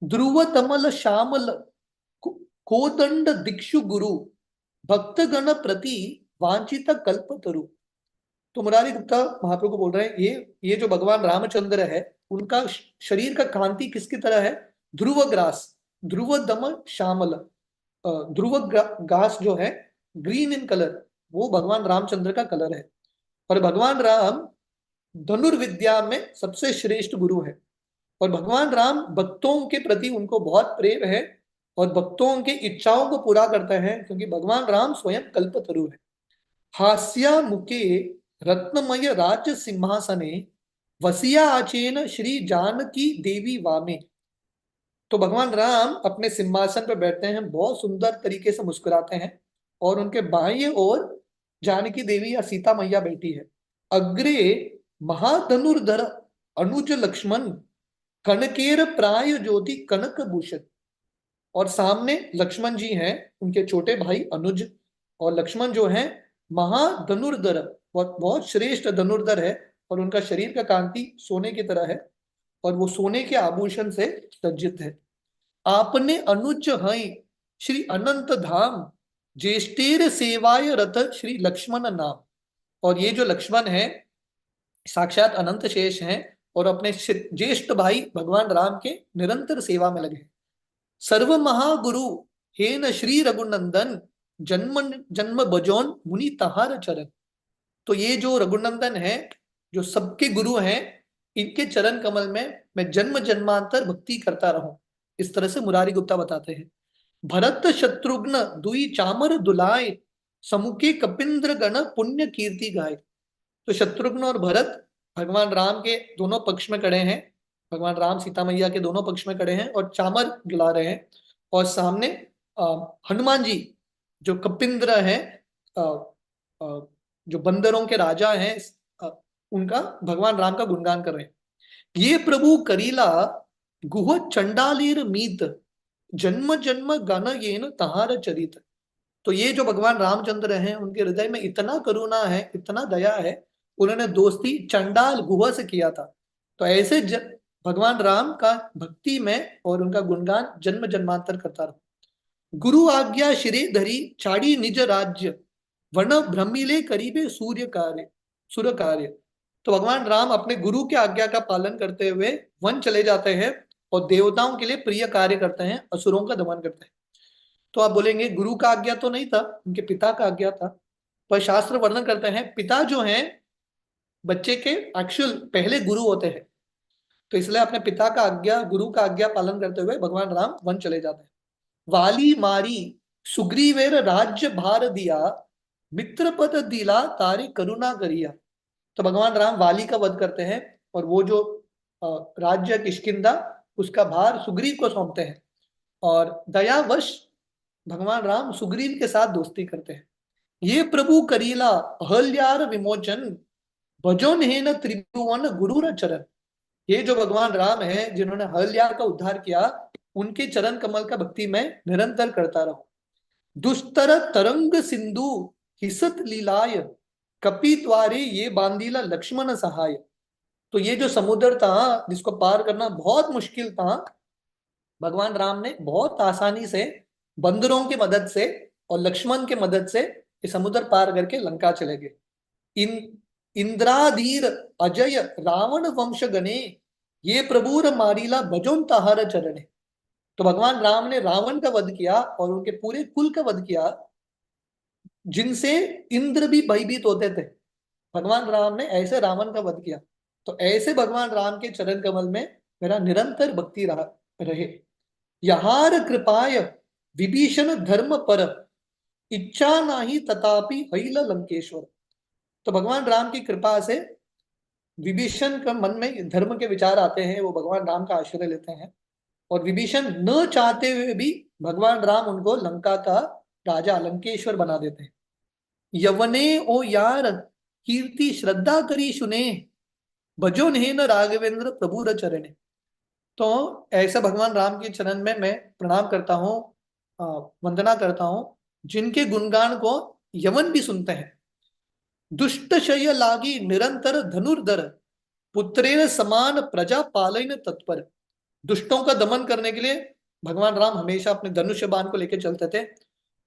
ध्रुव तमल श्यामल कोदंड दिक्षु गुरु, भक्त गण प्रति वांछित कल्प तरु। तो मुरारी गुप्ता महाप्रभु को बोल रहे हैं, ये जो भगवान रामचंद्र है, उनका शरीर का कांति किसकी तरह है? ध्रुव ग्रास, ध्रुव दमल श्यामल। ध्रुव घास जो है ग्रीन इन कलर, वो भगवान रामचंद्र का कलर है। और भगवान राम धनुर्विद्या में सबसे श्रेष्ठ गुरु है, और भगवान राम भक्तों के प्रति उनको बहुत प्रेम है, और भक्तों के इच्छाओं को पूरा करते हैं, क्योंकि भगवान राम स्वयं कल्पतरु है। हास्या मुके रत्नमय राज सिंहासने, वसिया आचेन श्री जानकी देवी वामे। तो भगवान राम अपने सिंहासन पर बैठते हैं, बहुत सुंदर तरीके से मुस्कुराते हैं, और उनके बाएं ओर जानकी देवी या सीता मैया बैठी है। अग्रे महाधनुर्धर अनुज लक्ष्मण, कनकेर प्राय ज्योति कनक भूषण। और सामने लक्ष्मण जी हैं, उनके छोटे भाई अनुज, और लक्ष्मण जो है महाधनुर्धर, बहुत श्रेष्ठ धनुर्धर है, और उनका शरीर का कांति सोने की तरह है, और वो सोने के आभूषण से सज्जित है। आपने अनुज हई श्री अनंत धाम, ज्येष्ठेर सेवाय रथ श्री लक्ष्मण नाम। और ये जो लक्ष्मण है साक्षात अनंत शेष हैं, और अपने ज्येष्ठ भाई भगवान राम के निरंतर सेवा में लगे। सर्व महागुरु हेन श्री रघुनंदन, जन्म जन्म बजोन मुनि तहार चरण। तो ये जो रघुनंदन है, जो सबके गुरु हैं, इनके चरण कमल में मैं जन्म जन्मांतर भक्ति करता रहूं। इस तरह से मुरारी गुप्ता बताते हैं। भरत शत्रुघ्न दुई चामर दुलाय, समुखे कपिंद्र गण पुण्य कीर्ति गाय। तो शत्रुघ्न और भरत भगवान राम के दोनों पक्ष में खड़े हैं। भगवान राम सीता मैया के दोनों पक्ष में खड़े हैं और चामर दुला रहे हैं। और सामने अ, हनुमान जी जो कपिंद्र हैं, अ, अ, जो बंदरों के राजा हैं, अ, उनका भगवान राम का गुणगान कर रहे हैं। ये प्रभु करीला गुह चंडालीर मीत, जन्म जन्म गण येन तहार चरित। तो ये जो भगवान रामचंद्र हैं, उनके हृदय में इतना करुणा है, इतना दया है, उन्होंने दोस्ती चंडाल गुहा से किया था। तो ऐसे भगवान राम का भक्ति में और उनका गुणगान जन्म जन्मांतर करता रहा। गुरु आज्ञा शिरे धरी चाड़ी निज राज्य, वर्ण भ्रमिले करीबे सूर्य कार्य सुर कार्य। तो भगवान राम अपने गुरु के आज्ञा का पालन करते हुए वन चले जाते हैं और देवताओं के लिए प्रिय कार्य करते हैं, असुरों का दमन करते हैं। तो आप बोलेंगे गुरु का आज्ञा तो नहीं था, उनके पिता का आज्ञा था। पर शास्त्र वर्णन करते हैं पिता जो हैं बच्चे के एक्चुअल पहले गुरु होते हैं। तो इसलिए अपने पिता का आज्ञा, गुरु का आज्ञा पालन करते हुए भगवान राम वन चले जाते हैं। वाली मारी सुग्रीवेर राज्य भार दिया, मित्र पद दिला तारी करुणा करिया। तो भगवान राम वाली का वध करते हैं और वो जो राज्य किष्किंधा, उसका भार सुग्रीव को सौंपते हैं। और दयावश भगवान राम सुग्रीव के साथ दोस्ती करते हैं। ये प्रभु करीला अहल्यार विमोचन, भजोन हेन त्रिभुवन गुरुर चरण। ये जो भगवान राम है जिन्होंने अहल्यार का उद्धार किया, उनके चरण कमल का भक्ति में निरंतर करता रहूं। दुस्तर तरंग सिंधु हिसत लीलाय, कपि द्वारे ये बांधीला लक्ष्मण सहाय। तो ये जो समुद्र था जिसको पार करना बहुत मुश्किल था, भगवान राम ने बहुत आसानी से बंदरों की मदद से और लक्ष्मण के मदद से ये समुद्र पार करके लंका चले गए। इन इंद्राधीर अजय रावण वंश गणे, ये प्रभुर मारीला भजोन तहार चरणे। तो भगवान राम ने रावण का वध किया और उनके पूरे कुल का वध किया, जिनसे इंद्र भी भयभीत होते थे। भगवान राम ने ऐसे रावण का वध किया। तो ऐसे भगवान राम के चरण कमल में मेरा निरंतर भक्ति रहे। यहार कृपाय विभीषण धर्म पर, इच्छा नाही तथापि हैल लंकेश्वर। तो भगवान राम की कृपा से विभीषण का मन में धर्म के विचार आते हैं, वो भगवान राम का आश्रय लेते हैं। और विभीषण न चाहते हुए भी भगवान राम उनको लंका का राजा लंकेश्वर बना देते हैं। यवने ओ यार कीर्ति श्रद्धा करी सुने, भजो न राघवेंद्र प्रभु र चरणे। तो ऐसा भगवान राम के चरण में मैं प्रणाम करता हूँ, वंदना करता हूँ, जिनके गुणगान को यवन भी सुनते हैं। दुष्ट शय लागी निरंतर धनुर्धर, पुत्रेर समान प्रजा पालन तत्पर। दुष्टों का दमन करने के लिए भगवान राम हमेशा अपने धनुष्य बाण को लेकर चलते थे।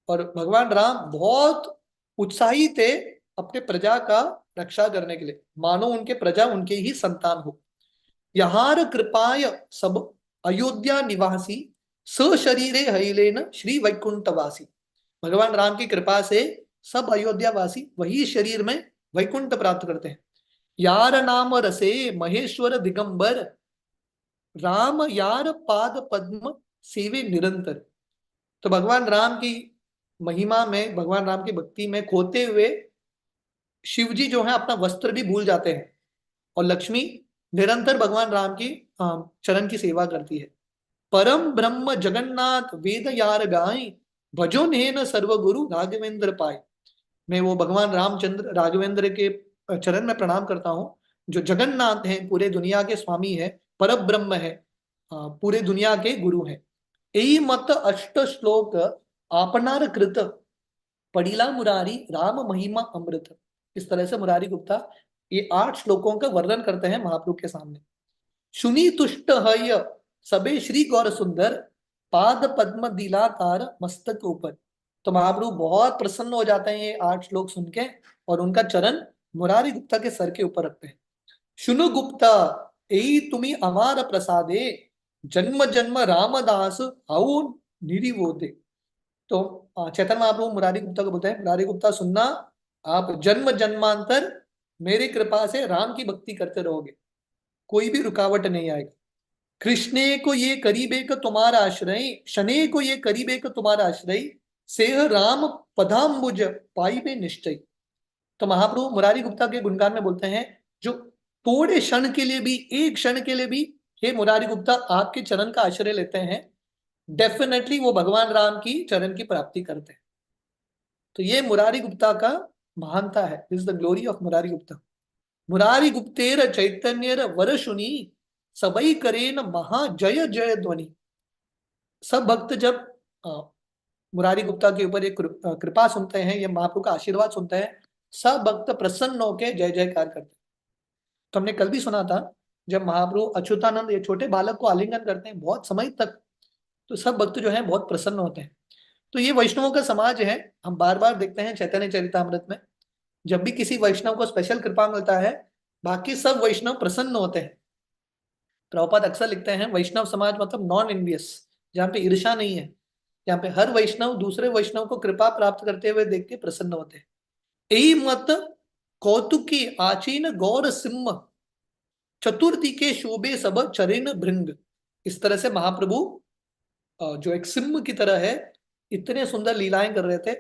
और भगवान राम बहुत उत्साही थे अपने प्रजा का रक्षा करने के लिए, मानो उनके प्रजा उनके ही संतान हो। यहार कृपाय सब अयोध्या निवासी, सशरीरे हईलेन श्री वैकुंठवासी। भगवान राम की कृपा से सब अयोध्यावासी वही शरीर में वैकुंठ प्राप्त करते हैं। यार नाम रसे महेश्वर दिगंबर, राम यार पाद पद्म सेवे निरंतर। तो भगवान राम की महिमा में, भगवान राम की भक्ति में खोते हुए शिव जी जो है अपना वस्त्र भी भूल जाते हैं और लक्ष्मी निरंतर भगवान राम की चरण की सेवा करती है। परम ब्रह्म जगन्नाथ वेद यार गाय, भजो नेन सर्वगुरु राघवेंद्र पाए। मैं वो भगवान रामचंद्र राघवेंद्र के चरण में प्रणाम करता हूँ, जो जगन्नाथ हैं, पूरे दुनिया के स्वामी है, पर ब्रह्म है, पूरे दुनिया के गुरु हैं। यही मत अष्ट श्लोक आपनार कृत, पड़ीला मुरारी राम महिमा अमृत। इस तरह से मुरारी गुप्ता ये 8 श्लोकों का वर्णन करते हैं महाप्रभु के सामने। सुनी तुष्ट हय सबे श्री गौर सुंदर, पाद पद्म दिला तार मस्तक ऊपर। तो महाप्रभु बहुत प्रसन्न हो जाते हैं ये 8 श्लोक सुन के और उनका चरण मुरारी गुप्ता के सर के ऊपर रखते हैं। शुनु गुप्ता एई तुम्ही अमार प्रसादे, जन्म जन्म रामदास हऊ निरिवोदे। तो चैतन्य महाप्रभु मुरारी गुप्ता को बोलते हैं, मुरारी गुप्ता सुनना, आप जन्म जन्मांतर मेरी कृपा से राम की भक्ति करते रहोगे, कोई भी रुकावट नहीं आएगा। कृष्णे को ये करीबे का तुम्हारा आश्रय, शने को ये करीबे का तुम्हारा आश्रय, सेह राम पदाम्बुज पाई में निश्चय। तो महाप्रभु मुरारी गुप्ता के गुणगान में बोलते हैं, जो थोड़े क्षण के लिए भी, एक क्षण के लिए भी हे मुरारी गुप्ता आपके चरण का आश्रय लेते हैं, डेफिनेटली वो भगवान राम की चरण की प्राप्ति करते हैं। तो ये मुरारी गुप्ता का महानता है। This is the glory of Murari Gupta. Murari गुप्तेर चैतन्यर वरशुनी, सबई करेन महा जय जय ध्वनि। सब भक्त जब मुरारी गुप्ता के ऊपर एक कृपा सुनते हैं, ये महाप्रभु का आशीर्वाद सुनते हैं, सब भक्त प्रसन्न होकर जय जयकार करते हैं। तो हमने कल भी सुना था, जब महाप्रभु अच्युतानंद ये छोटे बालक को आलिंगन करते हैं बहुत समय तक, तो सब भक्त जो है बहुत प्रसन्न होते हैं। तो ये वैष्णवों का समाज है। हम बार बार देखते हैं चैतन्य चरितामृत में, जब भी किसी वैष्णव को स्पेशल कृपा मिलता है, बाकी सब वैष्णव प्रसन्न होते हैं। प्रभुपाद अक्सर लिखते हैं, वैष्णव समाज मतलब नॉन एनवियस, जहाँ पे ईर्षा नहीं है, जहाँ पे हर वैष्णव दूसरे वैष्णव को कृपा प्राप्त करते हुए देख के प्रसन्न होते हैं। यही मत कौतुकी आचीन गौर सिंह, चतुर्थी के शोभे सब चरण भृंग। इस तरह से महाप्रभु जो एक सिंह की तरह है, इतने सुंदर लीलाएं कर रहे थे,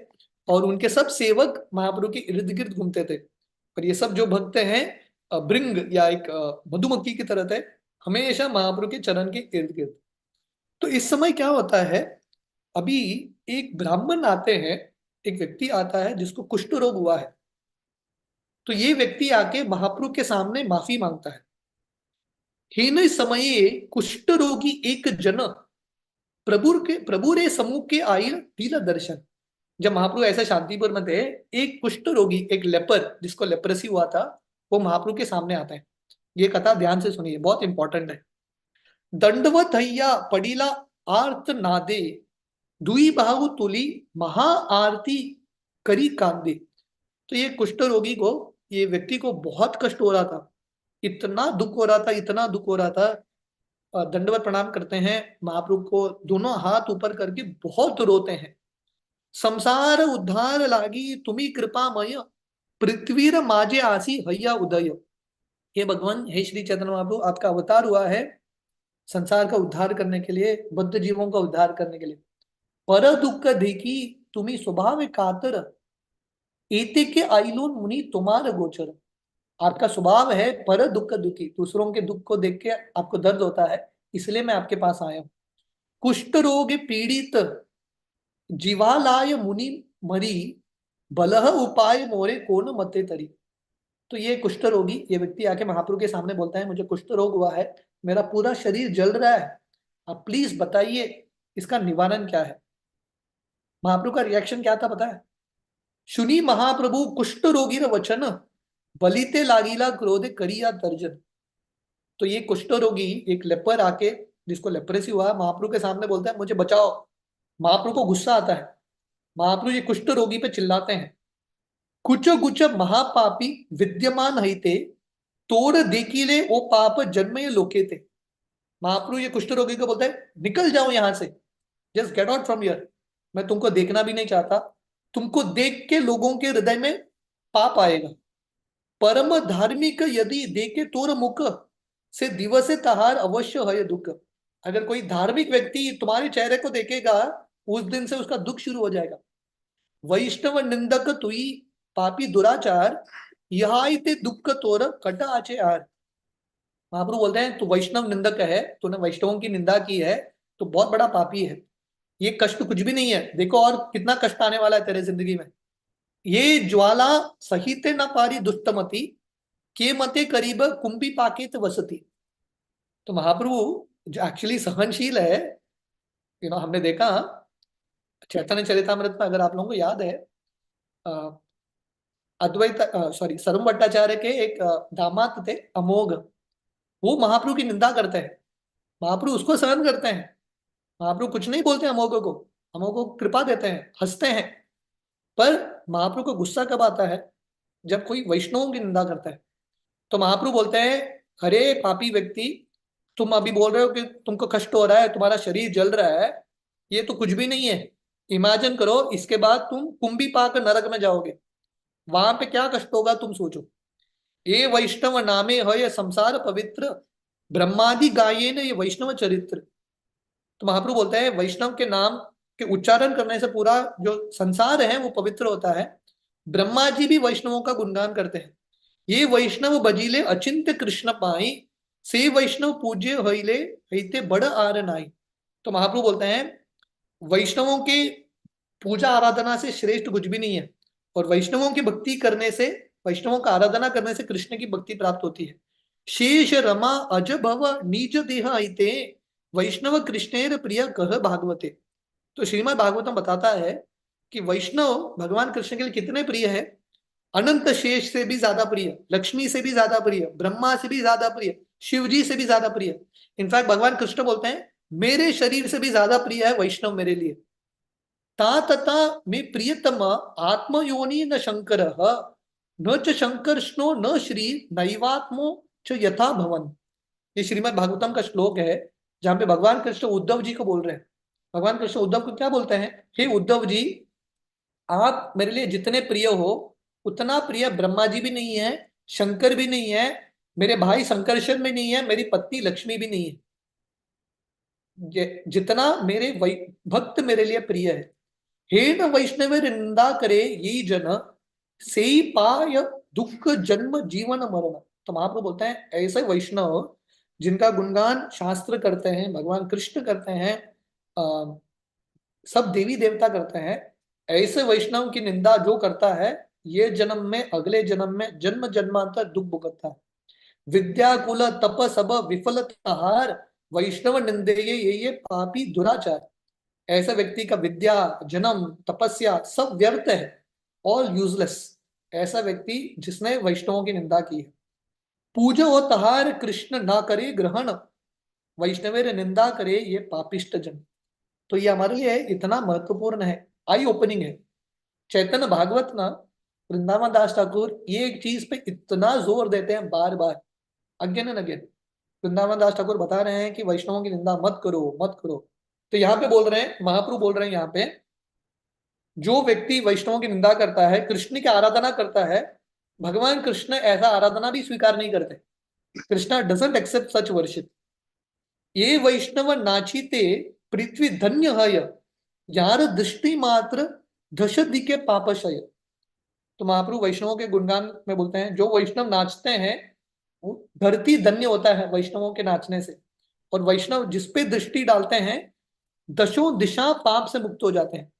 और उनके सब सेवक महाप्रभु के इर्द गिर्द घूमते थे। और ये सब जो भक्त हैं भृंग या एक मधुमक्खी की तरह थे, हमेशा महाप्रभु के चरण के इर्द गिर्द। तो इस समय क्या होता है, अभी एक ब्राह्मण आते हैं, एक व्यक्ति आता है जिसको कुष्ठ रोग हुआ है। तो ये व्यक्ति आके महाप्रभु के सामने माफी मांगता है। हीन समये कुष्ठ रोगी एक जन, प्रभु रे सम्मुख के आयल पीला दर्शन। जब महाप्रभु ऐसे शांतिपुर में थे, एक कुष्ठ रोगी, एक लेपर जिसको लेप्रेसी हुआ था, वो महाप्रभु के सामने आता है। ये कथा ध्यान से सुनिए, बहुत इंपॉर्टेंट है। दंडवत हैया पड़ीला आर्त नादे, दुई बाहु तुली महा आरती करी कांदे। तो ये कुष्ठ रोगी को, ये व्यक्ति को बहुत कष्ट हो रहा था, इतना दुख हो रहा था, इतना दुख हो रहा था। दंडवत प्रणाम करते हैं महाप्रभु को, दोनों हाथ ऊपर करके बहुत रोते हैं। संसार उद्धार लागी तुम्ही कृपामय, पृथ्वीर माजे आसी हैया उदय। हे भगवान, हे श्री चैतन्य महाप्रभु, आपका अवतार हुआ है संसार का उद्धार करने के लिए, बद्ध जीवों का उद्धार करने के लिए। पर दुख देखी तुम्ही स्वभाव कातर, एते के आइलोन मुनि तुम्हार गोचर। आपका स्वभाव है पर दुख दुखी, दूसरों के दुख को देख के आपको दर्द होता है, इसलिए मैं आपके पास आया हूं। कुष्ठ रोग पीड़ित जीवालाय मुनि मरी, बलह उपाय मोरे कौन मते तरी। तो ये कुष्ठ रोगी, ये व्यक्ति आके महाप्रभु के सामने बोलता है, मुझे कुष्ठ रोग हुआ है, मेरा पूरा शरीर जल रहा है, आप प्लीज बताइए इसका निवारण क्या है। महाप्रभु का रिएक्शन क्या था पता है? सुनी महाप्रभु कुष्ठ रोगी र वचन, बलिते लागिला क्रोध करिया तर्जन। तो ये कुष्ठ रोगी, एक लेपर आके, जिसको लेप्रेसी हुआ, महाप्रभु के सामने बोलता है मुझे बचाओ। महाप्रभु को गुस्सा आता है, महाप्रभु ये कुष्ठ रोगी पे चिल्लाते हैं, कुछ कुछ महापापी विद्यमान हईते, तोड़ देखिले ओ पाप जन्मय लोके थे। महाप्रभु ये कुष्ठ रोगी को बोलते हैं, निकल जाओ यहां से, just get out from here, मैं तुमको देखना भी नहीं चाहता, तुमको देख के लोगों के हृदय में पाप आएगा। परम धार्मिक यदि देखे तोर मुख, से दिवसे तहार अवश्य है दुख। अगर कोई धार्मिक व्यक्ति तुम्हारे चेहरे को देखेगा, उस दिन से उसका दुख शुरू हो जाएगा। वैष्णव निंदक तुई पापी दुराचार, यहाँ ते दुख तोर कट आचे आर। महाप्रभु बोलते हैं तू वैष्णव निंदक है, तूने वैष्णवों की निंदा की है, तो बहुत बड़ा पापी है। ये कष्ट कुछ भी नहीं है, देखो और कितना कष्ट आने वाला है तेरे जिंदगी में। ये ज्वाला सहिते न पारी दुष्टमति, के मते करीब कुंभी पाकेत वसती। तो महाप्रभु जो एक्चुअली सहनशील है, हमने देखा चैतन्य चरितामृत में, अगर आप लोगों को याद है, अद्वैत सॉरी सरम भट्टाचार्य के एक दामाद थे अमोघ, वो महाप्रभु की निंदा करते हैं, महाप्रभु उसको सहन करते हैं, महाप्रभु कुछ नहीं बोलते अमोघ को, अमोघ को कृपा देते हैं, हंसते हैं। पर महाप्रभु को गुस्सा कब आता है? जब कोई वैष्णवों की निंदा करता है। तो महाप्रभु बोलते हैं, अरे पापी व्यक्ति, तुम अभी बोल रहे हो कि तुमको कष्ट हो रहा है, तुम्हारा शरीर जल रहा है, ये तो कुछ भी नहीं है। इमेजिन करो, इसके बाद तुम कुंभी पाक नरक में जाओगे, वहां पे क्या कष्ट होगा तुम सोचो। ये वैष्णव नामे है ये संसार पवित्र, ब्रह्मादि गाये ने ये वैष्णव चरित्र। तो महाप्रभु बोलते हैं वैष्णव के नाम के उच्चारण करने से पूरा जो संसार है वो पवित्र होता है। ब्रह्मा जी भी वैष्णवों का गुणगान करते हैं। ये वैष्णव बजीले अचिंत्य कृष्ण पाई, से वैष्णव पूज्य हईले हईते बड़ आर नाई। तो महाप्रभु बोलते हैं वैष्णवों के पूजा आराधना से श्रेष्ठ कुछ भी नहीं है, और वैष्णवों की भक्ति करने से, वैष्णवों का आराधना करने से कृष्ण की भक्ति प्राप्त होती है। शेष रमा अज भव निज देह आइते, वैष्णव कृष्णेर प्रिय कह भागवते। तो श्रीमद् भागवतम बताता है कि वैष्णव भगवान कृष्ण के लिए कितने प्रिय है। अनंत शेष से भी ज्यादा प्रिय, लक्ष्मी से भी ज्यादा प्रिय, ब्रह्मा से भी ज्यादा प्रिय, शिव जी से भी ज्यादा प्रिय। इनफैक्ट भगवान कृष्ण बोलते हैं मेरे शरीर से भी ज्यादा प्रिय है वैष्णव मेरे लिए। ता तथा मे प्रियतम आत्मयोनि न शंकर न च शंकर्ष्णो न श्री नैवात्मो च यथा भवन। ये श्रीमद् भागवतम का श्लोक है, जहां पे भगवान कृष्ण उद्धव जी को बोल रहे हैं। भगवान कृष्ण उद्धव को क्या बोलते हैं, हे उद्धव जी, आप मेरे लिए जितने प्रिय हो उतना प्रिय ब्रह्मा जी भी नहीं है, शंकर भी नहीं है, मेरे भाई संकर्षण भी नहीं है, मेरी पत्नी लक्ष्मी भी नहीं है। जितना मेरे भक्त मेरे लिए प्रिय है। हे न वैष्णव निंदा करे ये जन, से पाय दुख जन्म जीवन मरण। तो महाप्रभु बोलते हैं ऐसे वैष्णव जिनका गुणगान शास्त्र करते हैं, भगवान कृष्ण करते हैं, सब देवी देवता करते हैं, ऐसे वैष्णव की निंदा जो करता है ये जन्म में अगले जन्म में जन्म जन्मांतर दुख भुगतता है। विद्या कुल तप सब विफल हार, वैष्णव निंदे ये पापी दुराचार। ऐसा व्यक्ति का विद्या, जन्म, तपस्या सब व्यर्थ है, ऑल यूजलेस। ऐसा व्यक्ति जिसने वैष्णवों की निंदा की है। पूजो तहार कृष्ण ना करे ग्रहण, वैष्णवेर निंदा करे ये पापिष्ट जन। तो ये हमारे लिए इतना महत्वपूर्ण है, आई ओपनिंग है। चैतन्य भागवत ना, वृंदावन दास ठाकुर ये एक चीज पे इतना जोर देते हैं बार बार, अगेन एंड अगेन। वृंदावन दास ठाकुर बता रहे हैं कि वैष्णवों की निंदा मत करो मत करो। तो यहाँ पे बोल रहे हैं, महाप्रभु बोल रहे हैं यहाँ पे, जो व्यक्ति वैष्णवों की निंदा करता है, कृष्ण की आराधना करता है, भगवान कृष्ण ऐसा आराधना भी स्वीकार नहीं करते। Krishna doesn't accept such worship. ये वैष्णव नाचिते पृथ्वी धन्य है, यार दृष्टि मात्र दशदि के पापशय। तो महाप्रभु वैष्णवों के गुणगान में बोलते हैं जो वैष्णव नाचते हैं वो धरती धन्य होता है वैष्णवों के नाचने से। और वैष्णव जिसपे दृष्टि डालते हैं दशों दिशा पाप से मुक्त हो जाते हैं।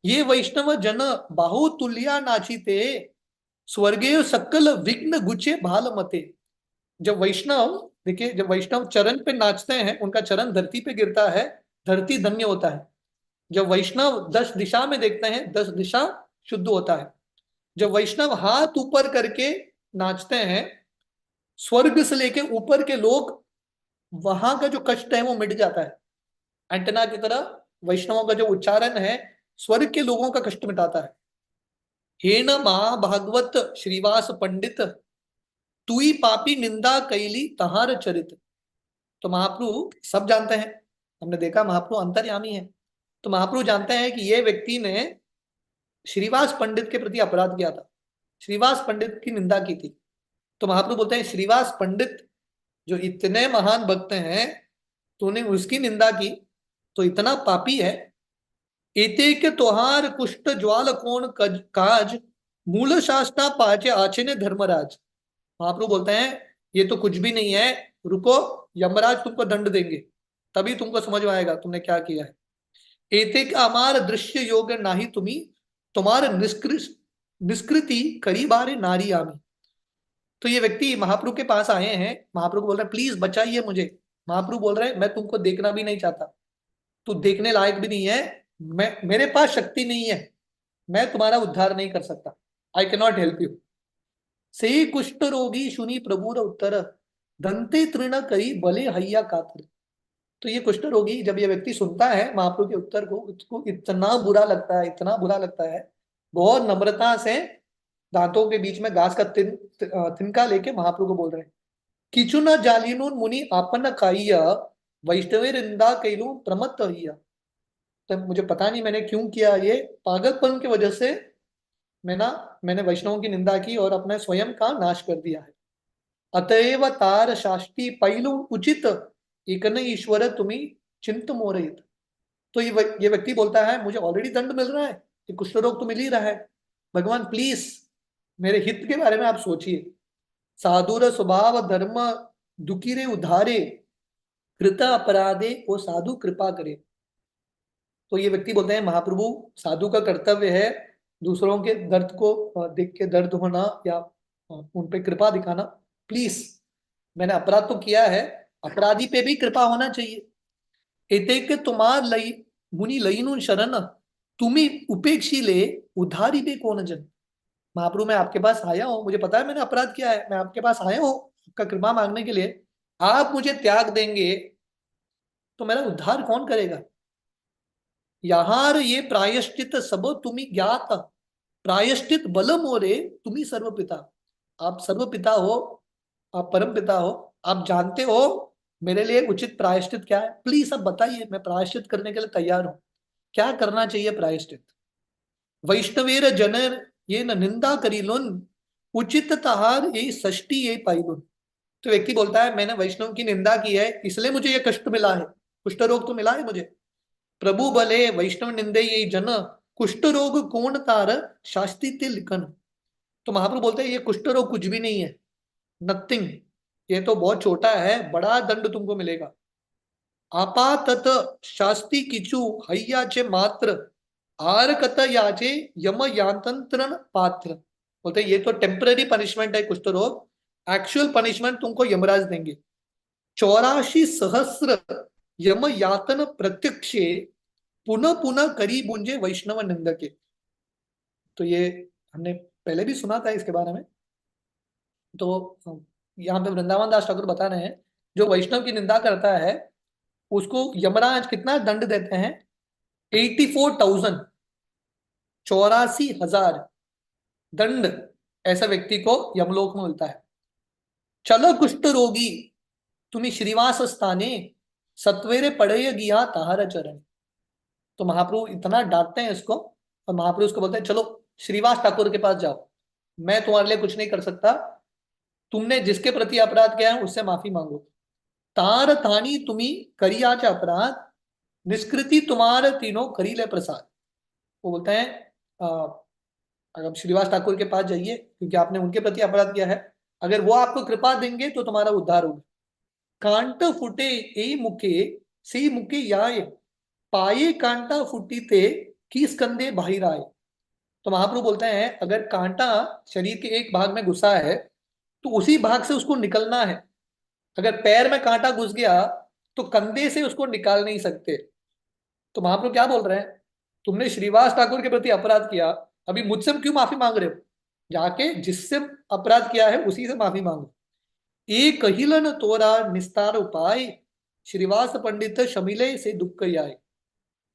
ये वैष्णव जन बाहुतुल्या नाचिते, स्वर्गीय सकल विघ्न गुचे भाल मते। जब वैष्णव, देखिए जब वैष्णव चरण पे नाचते हैं उनका चरण धरती पे गिरता है, धरती धन्य होता है। जब वैष्णव 10 दिशा में देखते हैं 10 दिशा शुद्ध होता है। जब वैष्णव हाथ ऊपर करके नाचते हैं, स्वर्ग से लेके ऊपर के लोग, वहां का जो कष्ट है वो मिट जाता है। एंटना की तरह वैष्णवों का जो उच्चारण है स्वर्ग के लोगों का कष्ट मिटाता है। हे न महाभागवत श्रीवास पंडित, तुई पापी निंदा कैली तहार चरित। तो महाप्रभु सब जानते हैं, हमने देखा महाप्रभु अंतर्यामी है। तो महाप्रभु जानते हैं कि ये व्यक्ति ने श्रीवास पंडित के प्रति अपराध किया था, श्रीवास पंडित की निंदा की थी। तो महाप्रभु बोलते हैं श्रीवास पंडित जो इतने महान भक्त हैं, तूने उसकी निंदा की तो इतना पापी है। एते के तोहार कुष्ठ ज्वाल कोण काज, मूल शास्त्रा पाचे आचे धर्मराज। महाप्रभु बोलते हैं ये तो कुछ भी नहीं है, रुको यमराज तुमको दंड देंगे, तभी तुमको समझ में आएगा तुमने क्या किया है। एते का अमार दृश्य योग नाही तुम्ही, तुम्हारे निष्कृति करी बारे नारी आमी। तो ये व्यक्ति महाप्रभु के पास आए हैं, महाप्रभु बोल रहे हैं प्लीज बचाइए मुझे। महाप्रभु बोल रहे हैं मैं तुमको देखना भी नहीं चाहता, तू देखने लायक भी नहीं है, मैं, मेरे पास शक्ति नहीं है, मैं तुम्हारा उद्धार नहीं कर सकता, I can not help you. से कुष्ठ रोगी सुनी प्रभुर उत्तर, दंते तृण करी भले हैया कातर। तो ये कुष्ठ रोगी जब ये व्यक्ति सुनता है महाप्रभु के उत्तर को, उसको इतना बुरा लगता है, इतना बुरा लगता है, बहुत नम्रता से दांतों के बीच में घास का तिनका लेके महाप्रभु को बोल रहे हैं, किचु न जालिनुन मुनि आपन काइया, वैष्णवे रिंदा कैलू प्रमत्त हिया। तो मुझे पता नहीं मैंने क्यों किया, ये पागलपन की वजह से मैंने वैष्णवों की निंदा की और अपने स्वयं का नाश कर दिया है। अतएव तार शास्ति पैलु उचित एकन ईश्वर तुम्ही चिंत मोरहित। तो ये व्यक्ति बोलता है मुझे ऑलरेडी दंड मिल रहा है, ये कुष्ठ रोग तो मिल ही रहा है, भगवान प्लीज मेरे हित के बारे में आप सोचिए। साधुर स्वभाव धर्म दुखी उधारे कृत अपराधे वो साधु कृपा करे। तो ये व्यक्ति बोलते हैं महाप्रभु साधु का कर्तव्य है दूसरों के दर्द को देख के दर्द होना या उन पे कृपा दिखाना। प्लीज मैंने अपराध तो किया है, अपराधी पे भी कृपा होना चाहिए। एतेक तुम्हार लई मुनि लईनु शरण तुम्ही उपेक्षी ले उधारी बे कौन जन। महाप्रभु मैं आपके पास आया हूं, मुझे पता है मैंने अपराध किया है, मैं आपके पास आया हूं आपका कृपा मांगने के लिए, आप मुझे त्याग देंगे तो मेरा उद्धार कौन करेगा। यहार ये प्रायश्चित सब तुम्ही ज्ञात प्रायश्चित बल मोरे तुम्ही सर्व पिता। आप सर्व पिता हो, आप परम पिता हो, आप जानते हो मेरे लिए उचित प्रायश्चित क्या है, प्लीज अब बताइए, मैं प्रायश्चित करने के लिए तैयार हूं। क्या करना चाहिए प्रायश्चित। वैष्णवेर जनर ये न निंदा करीलुन उचित तहार ये षष्टि ये पाइलुन। तो व्यक्ति बोलता है मैंने वैष्णव की निंदा की है इसलिए मुझे ये कष्ट मिला है, कुष्ठ रोग तो मिला है मुझे। प्रभु भले वैष्णव निंदे ये जन कुष्ठ रोग कौन तार शास्ति ते लिखन। तो महाप्रभु बोलते हैं ये कुष्ठ रोग कुछ भी नहीं है, नथिंग, ये तो बहुत छोटा है, बड़ा दंड तुमको मिलेगा। आपातत शास्ति किचु हयाचे मात्र आर कत याचे यम यांतंत्रण पात्र। बोलते ये तो टेम्पररी पनिशमेंट है कुष्ठ रोग, एक्चुअल पनिशमेंट तुमको यमराज देंगे। 84,000 यम यातन प्रत्यक्षे पुनः पुनः करी बुंजे वैष्णव निंदके। तो ये हमने पहले भी सुना था इसके बारे में। तो यहाँ पे वृंदावन दास ठाकुर बता रहे हैं जो वैष्णव की निंदा करता है उसको यमराज कितना दंड देते हैं, 84,000, 84,000 दंड ऐसा व्यक्ति को यमलोक में मिलता है। चलो कुष्ठ रोगी तुम्हें श्रीवास स्थाने सत्वेरे पढ़े गिया ताहर चरण। तो महाप्रभु इतना डांटते हैं इसको और महाप्रभु उसको बोलते हैं चलो श्रीवास ठाकुर के पास जाओ, मैं तुम्हारे लिए कुछ नहीं कर सकता, तुमने जिसके प्रति अपराध किया है उससे माफी मांगो। तार थानी तुम्ही करियाच अपराध निष्कृति तुम्हारे तीनों करी ले प्रसाद। वो बोलते हैं अगर आप श्रीवास ठाकुर के पास जाइए क्योंकि आपने उनके प्रति अपराध किया है, अगर वो आपको कृपा देंगे तो तुम्हारा उद्धार होगा। कांट फुटे ए मुके सी मुके याय पाए कांटा फुटीते की स्कंदे बाहिर आए। तो महाप्रभु बोलते हैं अगर कांटा शरीर के एक भाग में घुसा है तो उसी भाग से उसको निकलना है। अगर पैर में कांटा घुस गया तो कंधे से उसको निकाल नहीं सकते। तो महाप्रभु क्या बोल रहे हैं, तुमने श्रीवास ठाकुर के प्रति अपराध किया, अभी मुझसे क्यों माफी मांग रहे हो, जाके जिससे अपराध किया है उसी से माफी मांगो। एक हिलन तोरा निस्तार उपाय श्रीवास पंडित शमिले से दुख आए।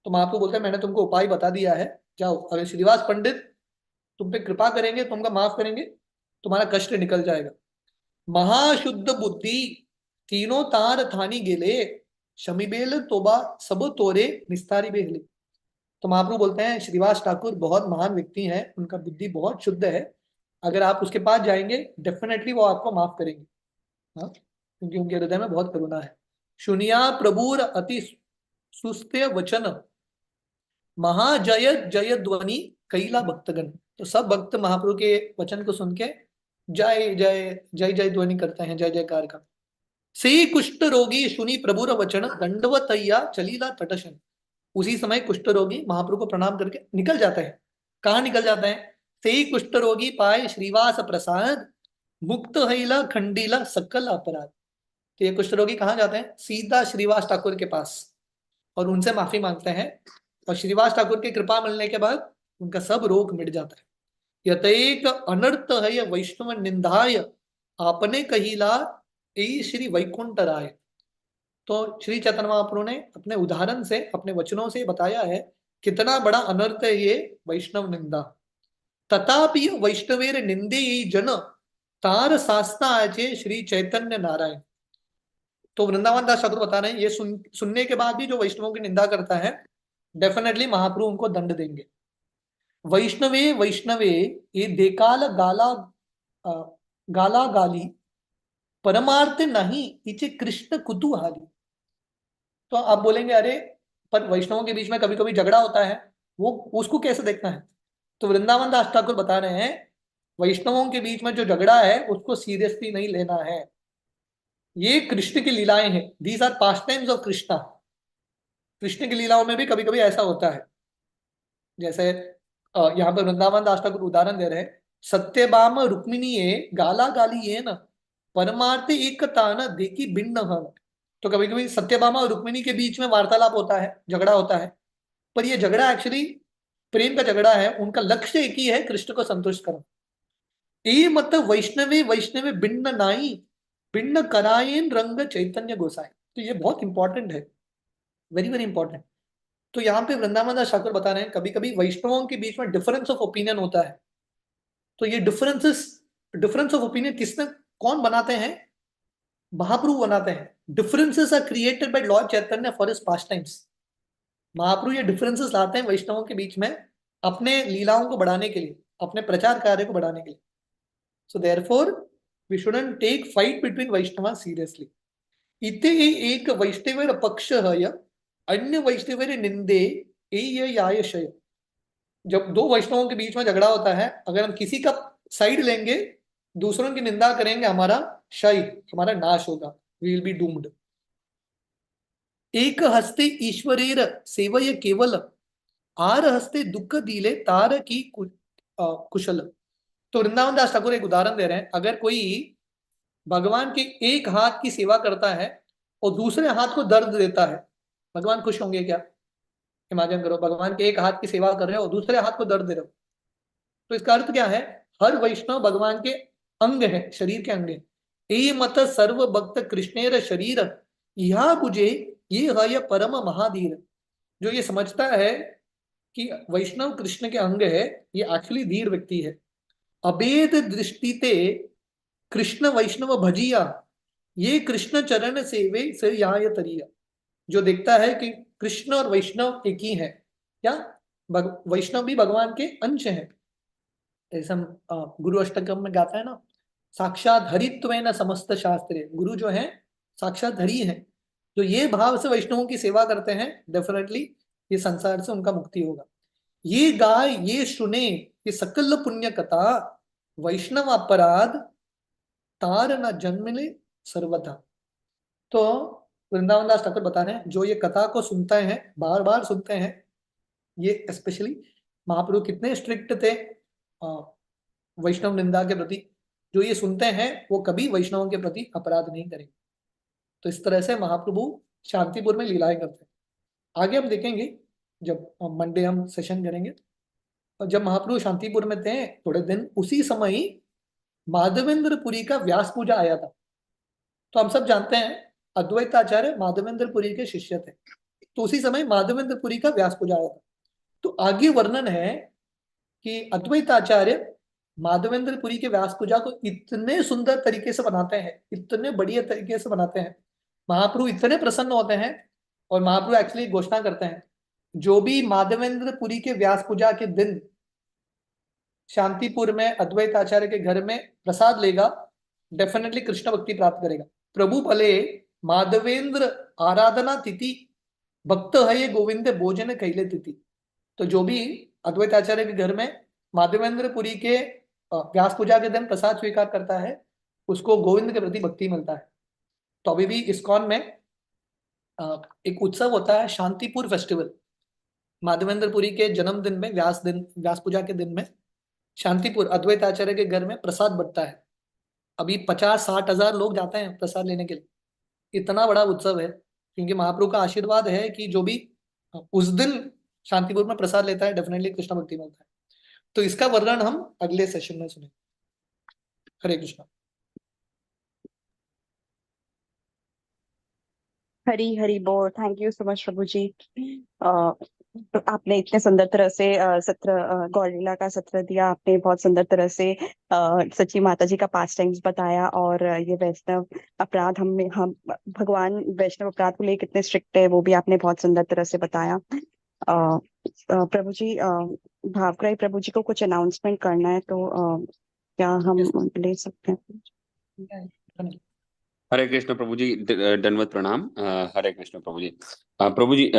तो महाप्रभु बोलते हैं मैंने तुमको उपाय बता दिया है, जाओ, अगर श्रीवास पंडित तुम पे कृपा करेंगे, तुमका माफ करेंगे, तुम्हारा कष्ट निकल जाएगा। महाशुद्ध बुद्धि तीनों तार थानी गेले शमीबेल तोबा सब तोरे निस्तारी बेहले। तो महाप्रभु बोलते हैं श्रीवास ठाकुर बहुत महान व्यक्ति हैं, उनका बुद्धि बहुत शुद्ध है, अगर आप उसके पास जाएंगे डेफिनेटली वो आपको माफ करेंगे। हाँ, क्योंकि उनके हृदय में बहुत करुणा है। सुनिया प्रभुर अति सुस्ते वचन महाजय जय ध्वनि कैला भक्तगण। तो सब भक्त महाप्रभु के वचन को सुन के जय जय जय जय ध्वनि करते हैं, जय जयकार का। से कुष्ठ रोगी सुनी प्रभुर वचन दंडवतैया चलीला तटशन। उसी समय कुष्ठ रोगी महाप्रभु को प्रणाम करके निकल जाते हैं। कहाँ निकल जाते हैं, से कुष्ठ रोगी पाए श्रीवास प्रसाद मुक्त हैला खंडीला सकल अपराध। तो ये कुष्ठ रोगी कहाँ जाते हैं, सीधा श्रीवास ठाकुर के पास और उनसे माफी मांगते हैं और श्रीवास ठाकुर की कृपा मिलने के बाद उनका सब रोग मिट जाता है। यतएक अनर्थ है वैष्णव निंदाय आपने कहिला ए श्री वैकुंठ राय। तो श्री चैतन्य महाप्रभु ने अपने उदाहरण से अपने वचनों से बताया है कितना बड़ा अनर्थ है ये वैष्णव निंदा। तथापि वैष्णवेर निंदे ये जन तार शास्ता आचे श्री चैतन्य नारायण। तो वृंदावन दास ठाकुर बता रहे हैं ये सुनने के बाद भी जो वैष्णवों की निंदा करता है डेफिनेटली महाप्रभु उनको दंड देंगे। वैष्णवे वैष्णवे ये देकाल गाला गाला गाली परमार्थ नहीं इचे कृष्ण कुतूहली। तो आप बोलेंगे अरे पर वैष्णवों के बीच में कभी कभी झगड़ा होता है, वो उसको कैसे देखना है? तो वृंदावन दास ठाकुर बता रहे हैं वैष्णवों के बीच में जो झगड़ा है उसको सीरियसली नहीं लेना है। ये कृष्ण की लीलाएं हैं, these are pastimes of Krishna. Krishna की लीलाओं में भी कभी कभी ऐसा होता है। जैसे यहाँ पर वृंदावन दास ठाकुर उदाहरण दे रहे हैं, सत्यभाम रुक्मिणी ये गाला गाली ये न परमार्थ एकता न देखी भिन्न हन। तो कभी कभी सत्यभामा और रुक्मिणी के बीच में वार्तालाप होता है, झगड़ा होता है, पर ये झगड़ा एक्चुअली प्रेम का झगड़ा है। उनका लक्ष्य एक ही है, कृष्ण को संतुष्ट करना। ये मत वैष्णवे वैष्णवे भिन्न नाई भिन्न करायन रंग चैतन्य गोसाई। तो ये बहुत इंपॉर्टेंट है, वेरी वेरी इंपॉर्टेंट। तो यहाँ पे वृंदावन दास ठाकुर बता रहे हैं कभी कभी वैष्णवों के बीच में डिफरेंस ऑफ ओपिनियन होता है। तो ये डिफरेंस ऑफ ओपिनियन किसने कौन बनाते हैं? महाप्रभु बनाते हैं। Differences are created by lord Chaitanya for his pastimes. Mahaprabhu ये डिफरेंसेस लाते हैं वैष्णवों के बीच में अपने लीलाओं को बढ़ाने के लिए, अपने प्रचार कार्य को बढ़ाने के लिए। So therefore we shouldn't take fight between Vaishnava seriously. इथे एक वैष्णव पक्ष है अन्य वैष्णव निंदे यायशय। जब दो वैष्णवों के बीच में झगड़ा होता है, अगर हम किसी का साइड लेंगे, दूसरों की निंदा करेंगे, हमारा शय, हमारा नाश होगा, वी विल बी डूम्ड। एक हस्ते ईश्वरेर सेवय केवल आर हस्ते दुख दिले तार की कुशल। तो वृंदावन दास ठाकुर एक उदाहरण दे रहे हैं, अगर कोई भगवान के एक हाथ की सेवा करता है और दूसरे हाथ को दर्द देता है, भगवान खुश होंगे क्या? इमेजिन करो, भगवान के एक हाथ की सेवा कर रहे हो और दूसरे हाथ को दर्द दे रहे हो। तो इसका अर्थ क्या है? हर वैष्णव भगवान के अंग है, शरीर के अंग है। ए मत सर्व भक्त कृष्णेर शरीर यह बुझे ये है परम महाधीर। जो ये समझता है कि वैष्णव कृष्ण के अंग है, ये एक्चुअली धीर व्यक्ति है। अभेद दृष्टि ते कृष्ण वैष्णव भजिया ये कृष्ण चरण सेवे से याय तरिया। जो देखता है कि कृष्ण और वैष्णव एक ही है, क्या वैष्णव भी भगवान के अंश हैं। ऐसा गुरु अष्टकम में गाता है ना, साक्षात हरित्वेन समस्त शास्त्रे। गुरु जो है साक्षात हरि है। जो ये भाव से वैष्णवों की सेवा करते हैं, डेफिनेटली ये संसार से उनका मुक्ति होगा। ये गाय ये सुने ये सकल पुण्य कथा वैष्णव अपराध तार न जन्मले सर्वथा। तो वृंदावन दास ठाकुर बता रहे हैं जो ये कथा को सुनते हैं, बार बार सुनते हैं, ये स्पेशली महाप्रभु कितने स्ट्रिक्ट थे वैष्णव निंदा के प्रति। जो ये सुनते हैं वो कभी वैष्णवों के प्रति अपराध नहीं करेंगे। तो इस तरह से महाप्रभु शांतिपुर में लीलाएं करते हैं। आगे हम देखेंगे जब मंडे हम सेशन करेंगे। और जब महाप्रभु शांतिपुर में थे थोड़े दिन, उसी समय ही माधवेंद्रपुरी का व्यास पूजा आया था। तो हम सब जानते हैं अद्वैताचार्य माधवेंद्रपुरी के शिष्य थे। तो उसी समय माधवेंद्रपुरी का व्यास पूजा आया था। तो आगे वर्णन है कि अद्वैताचार्य माधवेंद्रपुरी के व्यास पूजा को इतने सुंदर तरीके से बनाते हैं, इतने बढ़िया तरीके से बनाते हैं, महाप्रभु इतने प्रसन्न होते हैं। और महाप्रभु एक्चुअली घोषणा करते हैं जो भी माधवेंद्रपुरी के व्यास पूजा के दिन शांतिपुर में अद्वैत आचार्य के घर में प्रसाद लेगा, डेफिनेटली कृष्ण भक्ति प्राप्त करेगा। प्रभु भले माधवेंद्र आराधना तिथि भक्त है ये गोविंद भोजन कैले तिथि। तो जो भी अद्वैत आचार्य के घर में माधवेंद्रपुरी के व्यास पूजा के दिन प्रसाद स्वीकार करता है, उसको गोविंद के प्रति भक्ति मिलता है। तो अभी भी इस्कॉन में एक उत्सव होता है शांतिपुर फेस्टिवल। माधवेंद्रपुरी के जन्मदिन में, व्यास पूजा के दिन में शांतिपुर अद्वैत आचार्य के घर में प्रसाद बंटता है। अभी 50-60 हजार लोग जाते हैं प्रसाद लेने के लिए। इतना बड़ा उत्सव है क्योंकि महाप्रभु का आशीर्वाद है कि जो भी उस दिन शांतिपुर में प्रसाद लेता है, डेफिनेटली कृष्ण भक्ति मिलता है। तो इसका वर्णन हम अगले सेशन में सुनेंगे। हरे कृष्णा। हरी हरी बोल। Thank you so much Prabhu ji. तो आपने इतने सुंदर तरह से सत्र गौर लीला का सत्र दिया। आपने बहुत सुंदर तरह से सच्ची माता जी का पास टाइम्स बताया। और ये वैष्णव अपराध हम भगवान वैष्णव अपराध को लेकर कितने स्ट्रिक्ट है वो भी आपने बहुत सुंदर तरह से बताया। प्रभु जी, भावग्राही प्रभु जी को कुछ अनाउंसमेंट करना है, तो क्या हम Yes. ले सकते हैं? Yeah, definitely. हरे कृष्ण प्रभु जी, दंडवत प्रणाम। हरे कृष्ण प्रभु जी। प्रभु जी,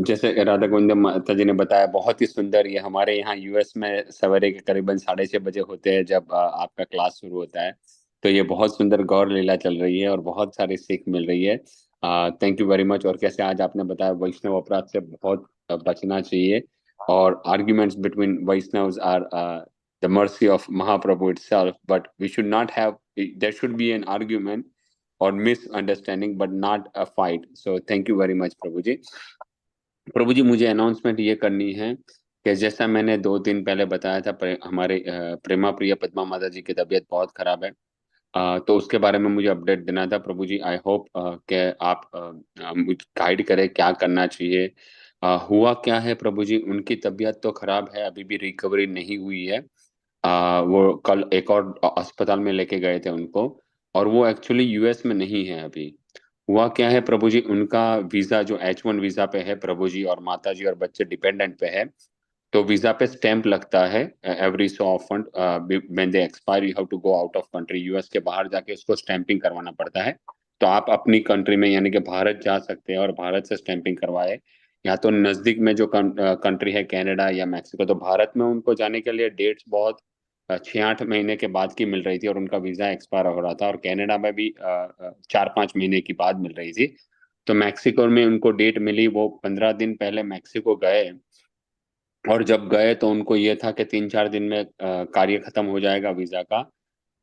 जैसे राधा गोविंद माता जी ने बताया, बहुत ही सुंदर। ये हमारे यहाँ यूएस में सवेरे के करीबन 6:30 बजे होते हैं जब आपका क्लास शुरू होता है। तो ये बहुत सुंदर गौर लीला चल रही है और बहुत सारी सीख मिल रही है। Thank you very much. और कैसे आज आपने बताया वैष्णव अपराध से बहुत बचना चाहिए, और arguments between Vaishnavs are the mercy of Mahaprabhu itself, but we should not have, there should be an argument or misunderstanding but not a fight. So thank you very much प्रभु जी। प्रभु जी, मुझे अनाउंसमेंट ये करनी है कि जैसा मैंने 2 दिन पहले बताया था, हमारे प्रेमा प्रिया पद्मा माता जी की तबीयत बहुत खराब है। तो उसके बारे में मुझे अपडेट देना था प्रभु जी। आई होप कि आप मुझे गाइड करें क्या करना चाहिए। हुआ क्या है प्रभु जी, उनकी तबीयत तो खराब है, अभी भी रिकवरी नहीं हुई है। वो कल एक और अस्पताल में लेके गए थे उनको, और वो एक्चुअली यूएस में नहीं है अभी। हुआ क्या है प्रभु जी, उनका वीजा जो H1 वीजा पे है प्रभु जी, और माता जी और बच्चे डिपेंडेंट पे है। तो वीजा पे स्टैंप लगता है every so often, when they expire you have to go out of country. US के बाहर जाके उसको स्टैंपिंग करवाना पड़ता है। तो आप अपनी कंट्री में यानी कि भारत जा सकते हैं और भारत से स्टैंपिंग करवाए, या तो नजदीक में जो कंट्री है कनाडा या मैक्सिको। तो भारत में उनको जाने के लिए डेट्स बहुत 6-8 महीने के बाद की मिल रही थी, और उनका वीजा एक्सपायर हो रहा था। और कनाडा में भी 4-5 महीने की बाद मिल रही थी। तो मैक्सिको में उनको डेट मिली, वो 15 दिन पहले मैक्सिको गए। और जब गए तो उनको ये था कि 3-4 दिन में कार्य खत्म हो जाएगा वीजा का।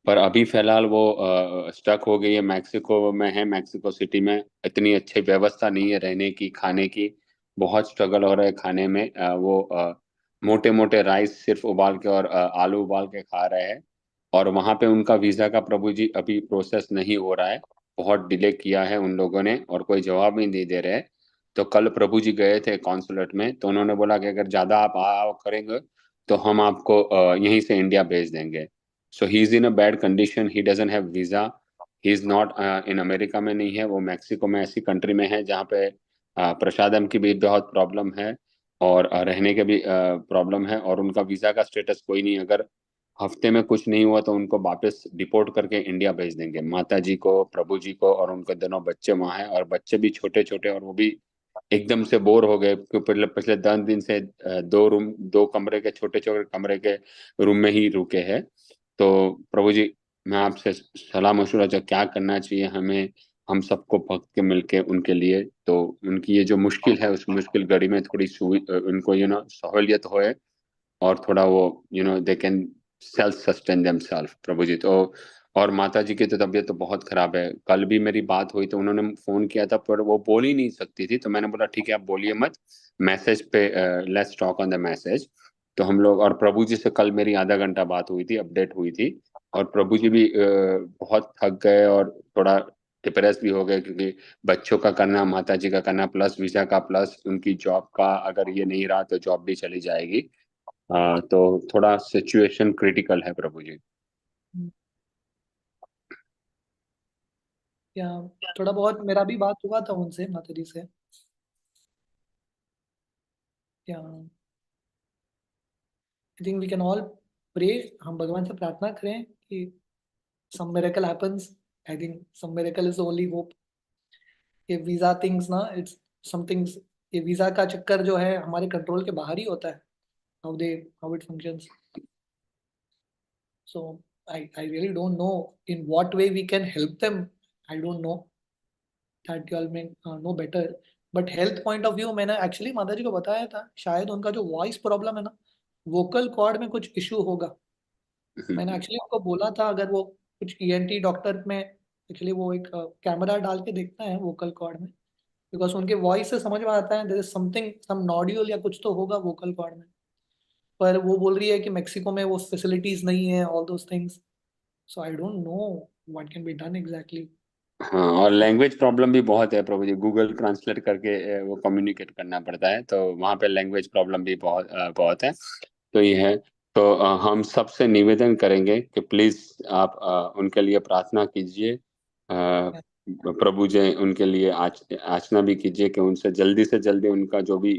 पर अभी फिलहाल वो स्टक हो गई है, मैक्सिको में है। मैक्सिको सिटी में इतनी अच्छी व्यवस्था नहीं है रहने की, खाने की। बहुत स्ट्रगल हो रहा है खाने में। वो मोटे मोटे राइस सिर्फ उबाल के और आलू उबाल के खा रहे हैं। और वहां पे उनका वीजा का प्रभु जी अभी प्रोसेस नहीं हो रहा है। बहुत डिले किया है उन लोगों ने, और कोई जवाब नहीं दे रहे। तो कल प्रभु जी गए थे कॉन्सुलेट में, तो उन्होंने बोला कि अगर ज्यादा आप आओ करेंगे तो हम आपको यहीं से इंडिया भेज देंगे। So he is in a bad condition, he doesn't have visa. He is not in America में नहीं है, वो मैक्सिको में ऐसी कंट्री में है जहाँ पे प्रसादम की भी बहुत प्रॉब्लम है, और रहने के भी प्रॉब्लम है। और उनका वीजा का स्टेटस कोई नहीं। अगर हफ्ते में कुछ नहीं हुआ तो उनको वापस डिपोर्ट करके इंडिया भेज देंगे, माता जी को, प्रभु जी को, और उनके दोनों बच्चे वहां हैं। और बच्चे भी छोटे छोटे, और वो भी एकदम से बोर हो गए, क्योंकि पिछले पिछले 10 दिन से 2 रूम 2 कमरे के छोटे छोटे कमरे के रूम में ही रुके हैं। तो प्रभु जी, मैं आपसे सलाह मशवरा जो क्या करना चाहिए हमें, हम सबको भक्त के मिलके उनके लिए, तो उनकी ये जो मुश्किल है उस मुश्किल घड़ी में थोड़ी उनको सहूलियत होए, और थोड़ा वो they can self sustain themselves Prabhu ji. तो और माता जी की तो तबीयत तो बहुत खराब है। कल भी मेरी बात हुई तो उन्होंने फोन किया था, पर वो बोल ही नहीं सकती थी। तो मैंने बोला ठीक है आप बोलिए मत, मैसेज पे let's talk on the message. तो हम लोग, और प्रभु जी से कल मेरी आधा घंटा बात हुई थी, अपडेट हुई थी। और प्रभु जी भी बहुत थक गए और थोड़ा डिप्रेस भी हो गए, क्योंकि बच्चों का करना, माता जी का करना, प्लस वीजा का, प्लस उनकी जॉब का, अगर ये नहीं रहा तो जॉब भी चली जाएगी। तो थोड़ा सिचुएशन क्रिटिकल है प्रभु जी। या थोड़ा बहुत मेरा भी बात हुआ था उनसे, माता जी से। Yeah I think we can all pray, हम भगवान से प्रार्थना करें कि some miracle happens. I think some miracle is the only hope. ये वीजा थिंग्स ना, इट्स समथिंग्स, ये वीजा का चक्कर जो है हमारे कंट्रोल के बाहर ही होता है, how it functions. So I really don't know in what way we can help them. I don't know that you all may know better. But health point of view मैंने एक्चुअली माता जी को बताया था, शायद उनका जो वॉइस प्रॉब्लम है ना, वोकल कॉर्ड में कुछ इशू होगा। मैंने एक्चुअली उनको बोला था अगर वो कुछ ईएनटी डॉक्टर में एक्चुअली वो एक कैमरा डाल के देखता है वोकल कॉर्ड में, बिकॉज उनके वॉइस से समझ में आता है there is something, some nodule या कुछ तो होगा वोकल कॉर्ड में। पर वो बोल रही है कि मेक्सिको में वो फैसिलिटीज नहीं है, all those things. So I don't know what can be done exactly. हाँ, और लैंग्वेज प्रॉब्लम भी बहुत है प्रभु जी। गूगल ट्रांसलेट करके वो कम्युनिकेट करना पड़ता है, तो वहाँ पे लैंग्वेज प्रॉब्लम भी बहुत है। तो ये है। तो हम सबसे निवेदन करेंगे कि प्लीज आप उनके लिए प्रार्थना कीजिए। प्रभु जी उनके लिए याचना भी कीजिए कि उनसे जल्दी से जल्दी उनका जो भी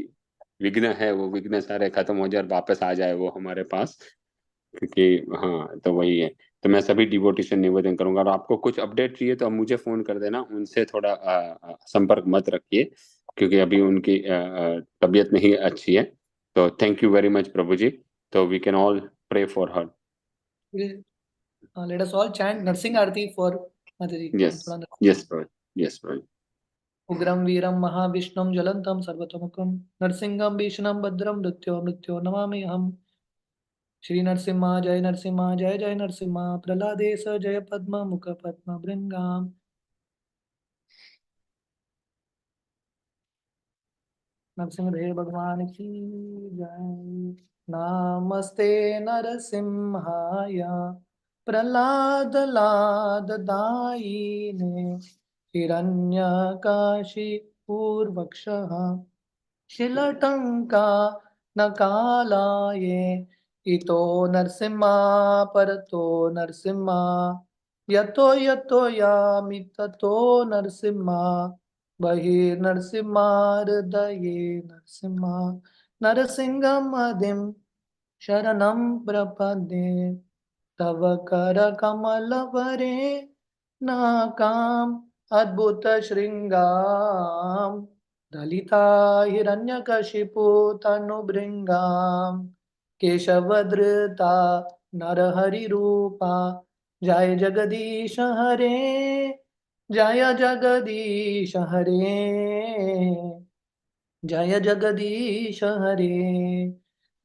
विघ्न है वो विघ्न सारे खत्म हो जाए और वापस आ जाए वो हमारे पास, क्योंकि हाँ तो वही है। तो मैं सभी डिवोटी से निवेदन करूंगा, और आपको कुछ अपडेट चाहिए तो आप मुझे फोन कर देना, उनसे थोड़ा संपर्क मत रखिए, क्योंकि अभी उनकी तबीयत नहीं अच्छी है। तो thank you very much Prabhu ji. तो we can all pray for her. Let us all chant Narasimha Aarti for Mata ji. Yes, थोड़ा यस प्रभु, यस प्रभु। उग्रं वीरं महाविष्णुं ज्वलन्तं सर्वतोमुखं नरसिंहं भीषणं भद्रं मृत्यो नमामि अहम्। श्री नरसिम्हा जय नरसिम्हा जय जय नरसिम्हा प्रहलादेश जय पद्म मुख पद्म भृंगाम। नरसिंहदेव भगवान की जय। नमस्ते नरसिम्हाय प्रहलाद लाद दायिने हिरण्यकाशिपूर्वक्षः शिलटंका नकालाये इतो नरसिम्हा परतो नरसिम्हा यतो यतो यामि ततो नरसिम्हा बहिर्नरसिम्हा हृदये नरसिम्हा नरसिंहमदिं शरणं प्रपद्ये तव करकमलवरे नाकाम् अद्भुत श्रृंगाम दलिता हिरण्यकशिपु तनुभृंगाम केशवधृता नरहरिरूपा जय जगदीश हरे जय जगदीश हरे जय जगदीश हरे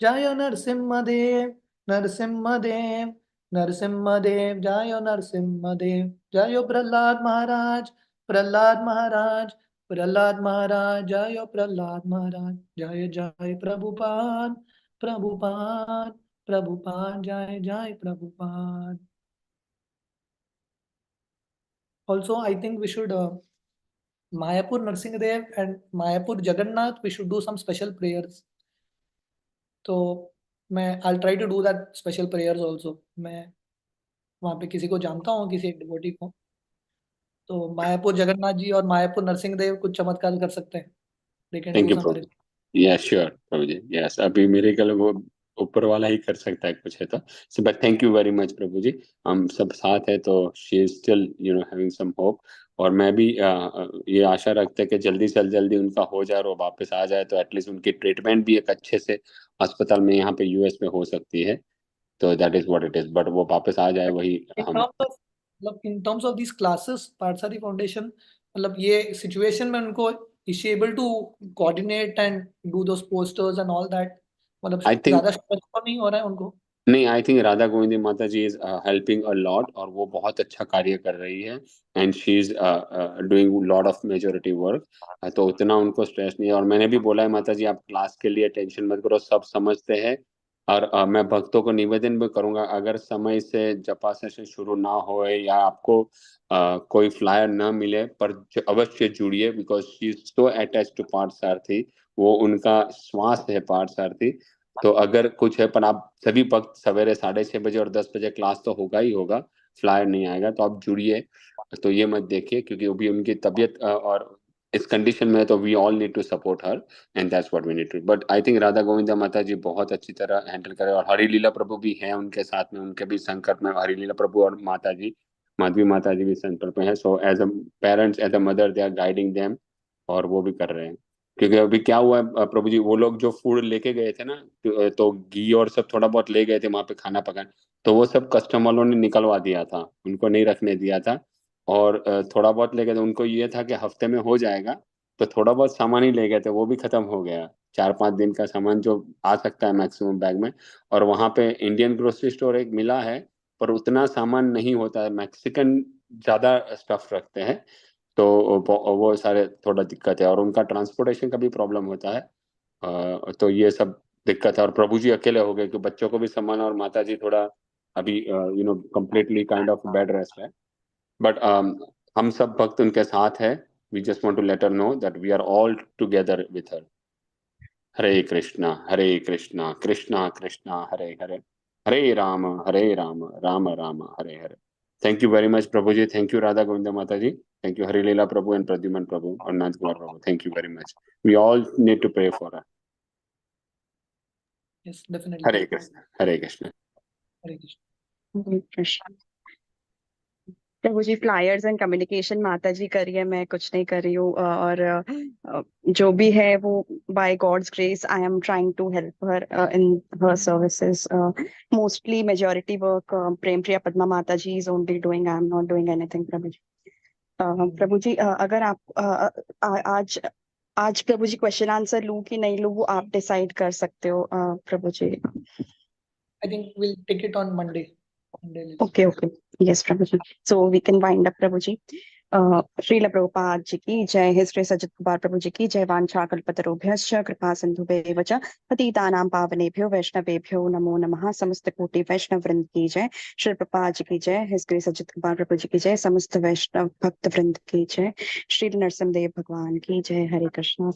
जय नरसिंहदेव नरसिंहदेव नरसिंहदेव जय नरसिंहदेव जय प्रहलाद महाराज प्रहलाद महाराज प्रहलाद महाराज जय प्रहलाद महाराज जय जय प्रभुपाद प्रभुपाद प्रभुपाद जय जय Prabhupada. Also, I think we should Mayapur Narsingadev and Mayapur Jagannath, we should do some special prayers. तो मैं I'll try to do that special prayers also. मैं वहाँ पे किसी को जानता हूँ, किसी एक डिवोटी को, तो मायापुर जगन्नाथ जी और मायापुर नरसिंहदेव कुछ चमत्कार कर सकते हैं। They can thank do you some Prabhu. Yes sure Prabhu ji, yes अभी मेरे ख्याल वो ऊपर वाला ही कर सकता है कुछ है तो। So but thank you very much Prabhu ji, हम सब साथ है तो she is still having some hope. और मैं भी ये आशा रखते हैं कि जल्दी से जल्दी उनका हो जाए और वो वापस आ जाए, तो एटलीस्ट उनकी ट्रीटमेंट भी एक अच्छे से अस्पताल में यहाँ पे यूएस में हो सकती है। तो that is what it is, but वो वापस आ जाए वही in हम। terms of मतलब in terms of these classes Parthasarathi foundation मतलब ये सिचुएशन में उनको is she able to coordinate and do those posters and all that मतलब आई थिंक ज्यादा stress तो नहीं हो रहा है उनको। नहीं, आई थिंक राधा गोविंदी माता ji is helping a lot, और वो बहुत अच्छा कार्य कर रही है, and she is doing lot of majority work. तो उतना उनको स्ट्रेस नहीं है। और मैंने भी बोला है माता जी आप क्लास के लिए टेंशन मत करो, सब समझते हैं। और मैं भक्तों को निवेदन भी करूंगा, अगर समय से जपा सेशन शुरू ना होए या आपको कोई फ्लायर ना मिले, पर अवश्य जुड़िए, because she is so attach to Partha Sarathi. वो उनका श्वास है पार्थ सारथी। तो अगर कुछ है, पर आप सभी वक्त सवेरे 6:30 बजे और 10 बजे क्लास तो होगा ही होगा, फ्लायर नहीं आएगा, तो आप जुड़िए। तो ये मत देखिए, क्योंकि अभी उनकी तबीयत और इस कंडीशन में है, तो we all need to support her, and that's what we need to. But I think Radha Govinda Mata ji बहुत अच्छी तरह हैंडल करे, और हरि लीला प्रभु भी हैं उनके साथ में, उनके भी संकट में हरि लीला प्रभु और माता जी माधवी माता जी भी संकट में है। So as a parents, as a mother, they are guiding them, और वो भी कर रहे हैं। क्योंकि अभी क्या हुआ है प्रभु जी, वो लोग जो फूड लेके गए थे ना, तो घी और सब थोड़ा बहुत ले गए थे वहां पे खाना पकाने, तो वो सब कस्टमरों ने निकलवा दिया था, उनको नहीं रखने दिया था। और थोड़ा बहुत ले गए थे, उनको ये था कि हफ्ते में हो जाएगा, तो थोड़ा बहुत सामान ही ले गए थे, वो भी खत्म हो गया। 4-5 दिन का सामान जो आ सकता है मैक्सिमम बैग में। और वहां पे इंडियन ग्रोसरी स्टोर एक मिला है, पर उतना सामान नहीं होता है, मैक्सिकन ज्यादा स्टफ रखते हैं। तो वो सारे थोड़ा दिक्कत है, और उनका ट्रांसपोर्टेशन का भी प्रॉब्लम होता है। तो ये सब दिक्कत है, और प्रभु जी अकेले हो गए कि बच्चों को भी संभालना, और माता जी थोड़ा अभी completely kind of bed rest है। बट हम सब भक्त उनके साथ है। We just want to let her know that we are all together with her. Hare Krishna Krishna Krishna Hare Hare, Hare Ram Ram Ram Hare Hare. Thank you very much Prabhu ji, thank you Radha Govind Mata ji, thank you Harilila Prabhu and Pradyumna Prabhu और Nath Kumar Prabhu, thank you very much. We all need to pray for Yes, definitely. Hare Krishna, Hare Krishna. Hare Krishna. Hare Krishna. Prabhu ji, flyers and communication Mata ji कर रही है, मैं कुछ नहीं कर रही हूँ। और जो भी है वो by God's grace I am trying to help her in her services. Mostly majority work Prem Priya Padma Mata ji is only doing, I am not doing anything Prabhu ji. Prabhu ji, अगर आप आज आज प्रभु जी क्वेश्चन आंसर लूं कि नहीं लूं, वो आप डिसाइड कर सकते हो Prabhu ji. I think we'll take it on Monday. Let's okay okay, yes Prabhu ji, so we can wind up Prabhu ji. Srila Prabhupada ji की जय। हिज ग्रेस अजित कुमार प्रभु जी की जय। वाञ्छाकल्पतरुभ्यश्च कृपा सिन्धुभ्येव च पतितानां पावनेभ्यो वैष्णवेभ्यो नमो नमः। समस्त कोटि वैष्णव वृंद की जय। श्री प्रभुपाद जी की जय। हिज ग्रेस अजित कुमार प्रभु जी की जय। समस्त वैष्णव भक्त वृंद की जय। श्री नरसिंहदेव भगवान की जय। हरे कृष्ण।